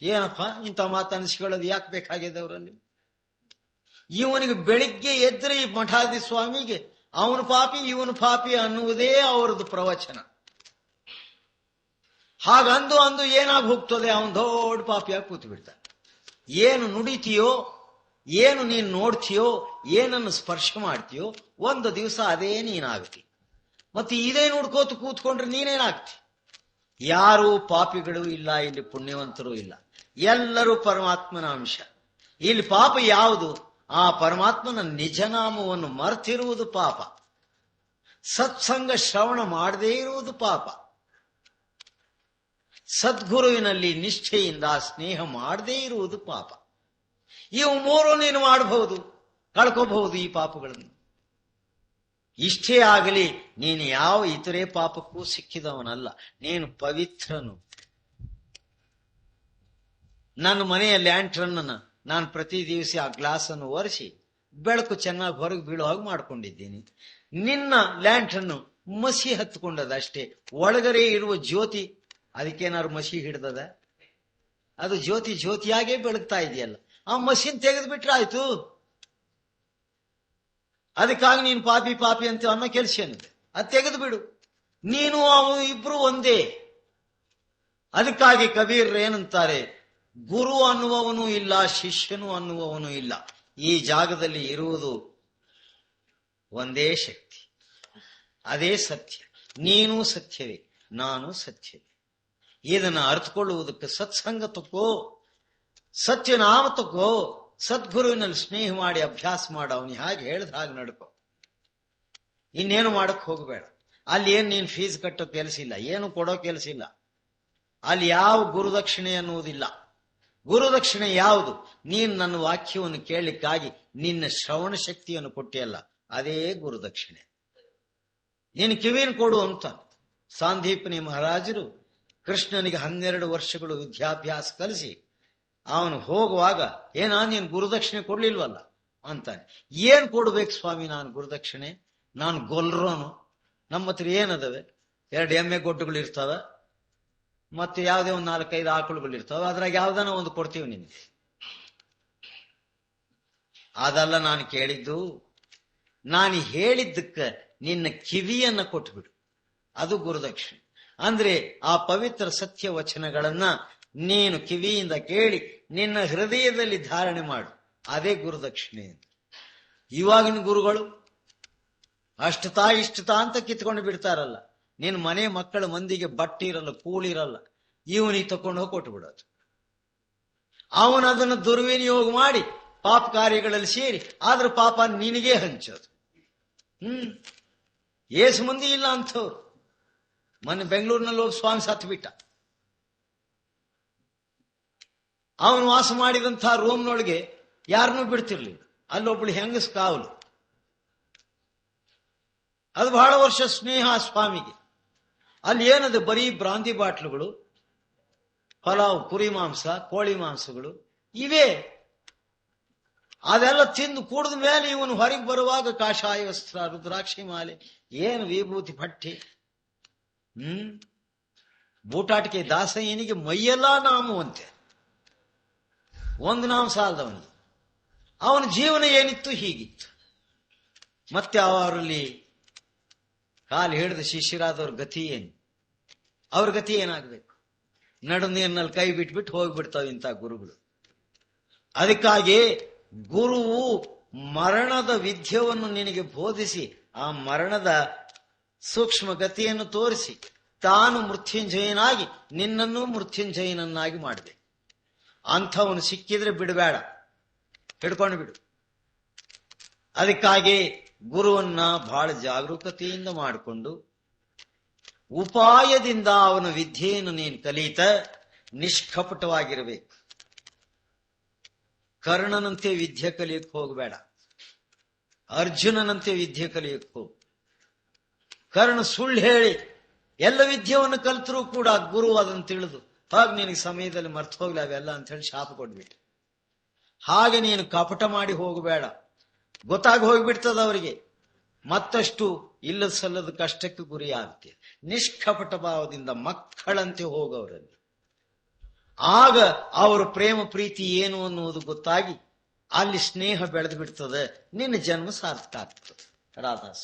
ಏನಪ್ಪ ಇಂಥ ಮಾತು ಅನಿಸ್ಕೊಳ್ಳೋದು ಯಾಕೆ ಬೇಕಾಗಿದೆ ಅವರಲ್ಲಿ? ಇವನಿಗೆ ಬೆಳಿಗ್ಗೆ ಎದ್ರೆ ಈ ಮಠಾದಿ ಸ್ವಾಮಿಗೆ ಅವನು ಪಾಪಿ ಇವನು ಪಾಪಿ ಅನ್ನುವುದೇ ಅವರದ್ದು ಪ್ರವಚನ. ಹಾಗಂದು ಅಂದು ಏನಾಗಿ ಹೋಗ್ತದೆ, ಅವನು ದೊಡ್ಡ ಪಾಪಿಯಾಗಿ ಕೂತು ಬಿಡ್ತಾನೆ. ಏನು ನುಡಿತೀಯೋ, ಏನು ನೀನು ನೋಡ್ತೀಯೋ, ಏನನ್ನು ಸ್ಪರ್ಶ ಮಾಡ್ತೀಯೋ, ಒಂದು ದಿವಸ ಅದೇ ನೀನಾಗ್ತಿ. ಮತ್ತೆ ಇದೇ ನೋಡ್ಕೋತು ಕೂತ್ಕೊಂಡ್ರೆ ನೀನೇನಾಗ್ತಿ? ಯಾರೂ ಪಾಪಿಗಳು ಇಲ್ಲ, ಇಲ್ಲಿ ಪುಣ್ಯವಂತರು ಇಲ್ಲ, ಎಲ್ಲರೂ ಪರಮಾತ್ಮನ ಅಂಶ. ಇಲ್ಲಿ ಪಾಪ ಯಾವುದು? ಆ ಪರಮಾತ್ಮನ ನಿಜನಾಮವನ್ನು ಮರ್ತಿರುವುದು ಪಾಪ. ಸತ್ಸಂಗ ಶ್ರವಣ ಮಾಡದೇ ಇರುವುದು ಪಾಪ. ಸದ್ಗುರುವಿನಲ್ಲಿ ನಿಷ್ಠೆಯಿಂದ ಸ್ನೇಹ ಮಾಡದೇ ಇರುವುದು ಪಾಪ. ಇವು ಮೂರು ನೀನು ಮಾಡಬಹುದು, ಕಳ್ಕೋಬಹುದು ಈ ಪಾಪಗಳನ್ನು. ಇಷ್ಟೇ ಆಗಲಿ, ನೀನು ಯಾವ ಇತರೆ ಪಾಪಕ್ಕೂ ಸಿಕ್ಕಿದವನಲ್ಲ, ನೀನು ಪವಿತ್ರನು. ನನ್ನ ಮನೆಯ ಲ್ಯಾಂಟ್ರನ್ನ ನಾನು ಪ್ರತಿ ದಿವಸ ಆ ಗ್ಲಾಸ್ ಅನ್ನು ಒರೆಸಿ ಬೆಳಕು ಚೆನ್ನಾಗಿ ಹೊರಗೆ ಬೀಳೋ ಹಾಗೆ ಮಾಡ್ಕೊಂಡಿದ್ದೀನಿ. ನಿನ್ನ ಲ್ಯಾಂಟ್ರನ್ನು ಮಸಿ ಹತ್ಕೊಂಡದಷ್ಟೇ. ಒಳಗರೆ ಇರುವ ಜ್ಯೋತಿ ಅದಕ್ಕೇನಾದ್ರು ಮಸಿ ಹಿಡ್ದದ? ಅದು ಜ್ಯೋತಿ ಜ್ಯೋತಿಯಾಗೇ ಬೆಳಗ್ತಾ ಇದೆಯಲ್ಲ. ಆ ಮಸಿನ್ ತೆಗೆದು ಬಿಟ್ರೆ ಆಯ್ತು. ಅದಕ್ಕಾಗಿ ನೀನು ಪಾಪಿ ಪಾಪಿ ಅಂತ ಅನ್ನೋ ಕೆಲಸ ಏನಿದೆ? ಅದು ತೆಗೆದು ಬಿಡು. ನೀನು ಅವನು ಇಬ್ರು ಒಂದೇ. ಅದಕ್ಕಾಗಿ ಕಬೀರ್ ಏನಂತಾರೆ, ಗುರು ಅನ್ನುವವನು ಇಲ್ಲ, ಶಿಷ್ಯನು ಅನ್ನುವವನು ಇಲ್ಲ. ಈ ಜಾಗದಲ್ಲಿ ಇರುವುದು ಒಂದೇ ಶಕ್ತಿ, ಅದೇ ಸತ್ಯ. ನೀನು ಸತ್ಯವೇ, ನಾನು ಸತ್ಯವೇ. ಇದನ್ನು ಅರ್ಥಕೊಳ್ಳುವುದಕ್ಕೆ ಸತ್ಸಂಗ ತಕ್ಕೋ, ಸತ್ಯನಾಮ ತಕ್ಕೋ, ಸದ್ಗುರುವಿನಲ್ಲಿ ಸ್ನೇಹ ಮಾಡಿ ಅಭ್ಯಾಸ ಮಾಡ. ಅವನು ಹಾಗೆ ಹೇಳ್ದ ಹಾಗೆ ನಡ್ಕೋ. ಇನ್ನೇನು ಮಾಡಕ್ ಹೋಗಬೇಡ. ಅಲ್ಲಿ ಏನ್ ನೀನ್ ಫೀಸ್ ಕಟ್ಟೋ ಕೆಲಸ ಇಲ್ಲ, ಏನು ಕೊಡೋ ಕೆಲಸ ಇಲ್ಲ. ಅಲ್ಲಿ ಯಾವ ಗುರುದಕ್ಷಿಣೆ ಅನ್ನುವುದಿಲ್ಲ. ಗುರುದಕ್ಷಿಣೆ ಯಾವುದು? ನೀನ್ ನನ್ನ ವಾಕ್ಯವನ್ನು ಕೇಳಲಿಕ್ಕಾಗಿ ನಿನ್ನ ಶ್ರವಣ ಶಕ್ತಿಯನ್ನು ಕೊಟ್ಟಿಯಲ್ಲ, ಅದೇ ಗುರುದಕ್ಷಿಣೆ. ನೀನು ಕಿವಿಯನ್ನು ಕೊಡು ಅಂತ ಸಾಂದೀಪನಿ ಮಹಾರಾಜರು ಕೃಷ್ಣನಿಗೆ 12 ವರ್ಷಗಳು ವಿದ್ಯಾಭ್ಯಾಸ ಕಲಿಸಿ ಅವನು ಹೋಗುವಾಗ, ನೀನು ಗುರುದಕ್ಷಿಣೆ ಕೊಡ್ಲಿಲ್ವಲ್ಲ ಅಂತಾನೆ. ಏನ್ ಕೊಡ್ಬೇಕು ಸ್ವಾಮಿ ನಾನು ಗುರುದಕ್ಷಿಣೆ? ನಾನು ಗೊಲ್ರೋನು, ನಮ್ಮ ಹತ್ರ ಏನದವೆ? 2 ಎಮ್ಮೆ ಗೊಡ್ಡುಗಳು ಇರ್ತಾವ, ಮತ್ತೆ ಯಾವುದೇ ಒಂದು 4-5 ಆಕಳುಗಳು ಇರ್ತಾವ. ಅದ್ರಾಗ ಯಾವ್ದಾನ ಒಂದು ಕೊಡ್ತೀವಿ ನಿನ್ಗೆ. ಅದಲ್ಲ ನಾನು ಕೇಳಿದ್ದು. ನಾನು ಹೇಳಿದ್ದಕ್ಕೆ ನಿನ್ನ ಕಿವಿಯನ್ನ ಕೊಟ್ಬಿಡು, ಅದು ಗುರುದಕ್ಷಿಣೆ. ಅಂದ್ರೆ ಆ ಪವಿತ್ರ ಸತ್ಯ ವಚನಗಳನ್ನ ನೀನು ಕಿವಿಯಿಂದ ಕೇಳಿ ನಿನ್ನ ಹೃದಯದಲ್ಲಿ ಧಾರಣೆ ಮಾಡು, ಅದೇ ಗುರುದಕ್ಷಿಣೆ. ಇವಾಗಿನ ಗುರುಗಳು ಅಷ್ಟತಾ ಇಷ್ಟತಾ ಅಂತ ಕಿತ್ಕೊಂಡು ಬಿಡ್ತಾರಲ್ಲ. ನಿನ್ನ ಮನೆ ಮಕ್ಕಳ ಮಂದಿಗೆ ಬಟ್ಟೆ ಇರಲ್ಲ, ಕೂಳಿರಲ್ಲ, ಇವನಿಗೆ ತಕೊಂಡು ಹೋಗಿ ಕೊಟ್ಬಿಡೋದು. ಅವನು ಅದನ್ನು ದುರ್ವಿನಿಯೋಗ ಮಾಡಿ ಪಾಪ ಕಾರ್ಯಗಳಲ್ಲಿ ಸೇರಿ ಆದ್ರೆ ಪಾಪ ನಿನಗೇ ಹಂಚೋದು. ಏಸು ಮಂದಿ ಇಲ್ಲ ಅಂಥವ್ರು. ಮೊನ್ನೆ ಬೆಂಗಳೂರಿನಲ್ಲಿ ಹೋಗಿ ಸ್ವಾಮಿ ಸತ್ತು ಬಿಟ್ಟ. ಅವನು ವಾಸ ಮಾಡಿದಂತಹ ರೂಮ್ನೊಳಗೆ ಯಾರನ್ನೂ ಬಿಡ್ತಿರ್ಲಿಲ್ಲ. ಅಲ್ಲೊಬ್ಳು ಹೆಂಗಸ್ ಕಾವಲು. ಅದು ಬಹಳ ವರ್ಷ ಸ್ನೇಹ ಸ್ವಾಮಿಗೆ. ಅಲ್ಲಿ ಏನದು, ಬರೀ ಬ್ರಾಂದಿ ಬಾಟ್ಲುಗಳು, ಪಲಾವ್, ಕುರಿ ಮಾಂಸ, ಕೋಳಿ ಮಾಂಸಗಳು ಇವೇ. ಅದೆಲ್ಲ ತಿಂದು ಕುಡಿದ ಮೇಲೆ ಇವನು ಹೊರಗೆ ಬರುವಾಗ ಕಾಷಾಯ ವಸ್ತ್ರ, ರುದ್ರಾಕ್ಷಿ ಮಾಲೆ, ಏನು ವಿಭೂತಿ ಪಟ್ಟಿ, ಬೂಟಾಟಿಕೆ ದಾಸಯ್ಯನಿಗೆ ಮೈಯೆಲ್ಲ ನಾಮುವಂತೆ. ಒಂದು ನಾಮ ಸಾಲದವನಿಗೆ. ಅವನ ಜೀವನ ಏನಿತ್ತು ಹೀಗಿತ್ತು. ಮತ್ತೆ ಅವರಲ್ಲಿ ಕಾಲು ಹಿಡಿದ ಶಿಷ್ಯರಾದವ್ರ ಗತಿ ಏನು? ಅವ್ರ ಗತಿ ಏನಾಗಬೇಕು? ನಡು ನೀರಿನಲ್ಲಿ ಕೈ ಬಿಟ್ಬಿಟ್ಟು ಹೋಗ್ಬಿಡ್ತಾವ ಇಂಥ ಗುರುಗಳು. ಅದಕ್ಕಾಗಿ ಗುರುವು ಮರಣದ ವಿದ್ಯೆಯನ್ನು ನಿನಗೆ ಬೋಧಿಸಿ ಆ ಮರಣದ ಸೂಕ್ಷ್ಮ ಗತಿಯನ್ನು ತೋರಿಸಿ ತಾನು ಮೃತ್ಯುಂಜಯನಾಗಿ ನಿನ್ನನ್ನು ಮೃತ್ಯುಂಜಯನನ್ನಾಗಿ ಮಾಡಬೇಕು. ಅಂಥವನು ಸಿಕ್ಕಿದ್ರೆ ಬಿಡಬೇಡ, ಹಿಡ್ಕೊಂಡು ಬಿಡು. ಅದಕ್ಕಾಗಿ ಗುರುವನ್ನ ಬಹಳ ಜಾಗರೂಕತೆಯಿಂದ ಮಾಡಿಕೊಂಡು ಉಪಾಯದಿಂದ ಅವನ ವಿದ್ಯೆಯನ್ನು ನೀನು ಕಲಿತ ನಿಷ್ಕಪಟವಾಗಿರಬೇಕು. ಕರ್ಣನಂತೆ ವಿದ್ಯೆ ಕಲಿಯಕ್ಕೆ ಹೋಗಬೇಡ, ಅರ್ಜುನನಂತೆ ವಿದ್ಯೆ ಕಲಿಯಕ್ಕೆ ಹೋಗು. ಕರ್ಣ ಸುಳ್ಳು ಹೇಳಿ ಎಲ್ಲ ವಿದ್ಯೆಯನ್ನು ಕಲಿತರೂ ಕೂಡ ಗುರು ಅದನ್ನು ತಿಳಿದು ಹಾಗ ನಿನಗೆ ಸಮಯದಲ್ಲಿ ಮರ್ತು ಹೋಗ್ಲಿ ಅವೆಲ್ಲ ಅಂತ ಹೇಳಿ ಶಾಪ ಕೊಡ್ಬಿಟ್ಟು. ಹಾಗೆ ನೀನು ಕಪಟ ಮಾಡಿ ಹೋಗಬೇಡ, ಗೊತ್ತಾಗಿ ಹೋಗ್ಬಿಡ್ತದ ಅವರಿಗೆ. ಮತ್ತಷ್ಟು ಇಲ್ಲದ ಸಲ್ಲದ ಕಷ್ಟಕ್ಕೆ ಗುರಿಯಾಗುತ್ತೆ. ನಿಷ್ಕಪಟ ಭಾವದಿಂದ ಮಕ್ಕಳಂತೆ ಹೋಗವರಲ್ಲಿ. ಆಗ ಅವರ ಪ್ರೇಮ ಪ್ರೀತಿ ಏನು ಅನ್ನುವುದು ಗೊತ್ತಾಗಿ ಅಲ್ಲಿ ಸ್ನೇಹ ಬೆಳೆದು ಬಿಡ್ತದೆ. ನಿನ್ನ ಜನ್ಮ ಸಾರ್ಥಕ ಆಗ್ತದೆ. ರಾಧಾಸ್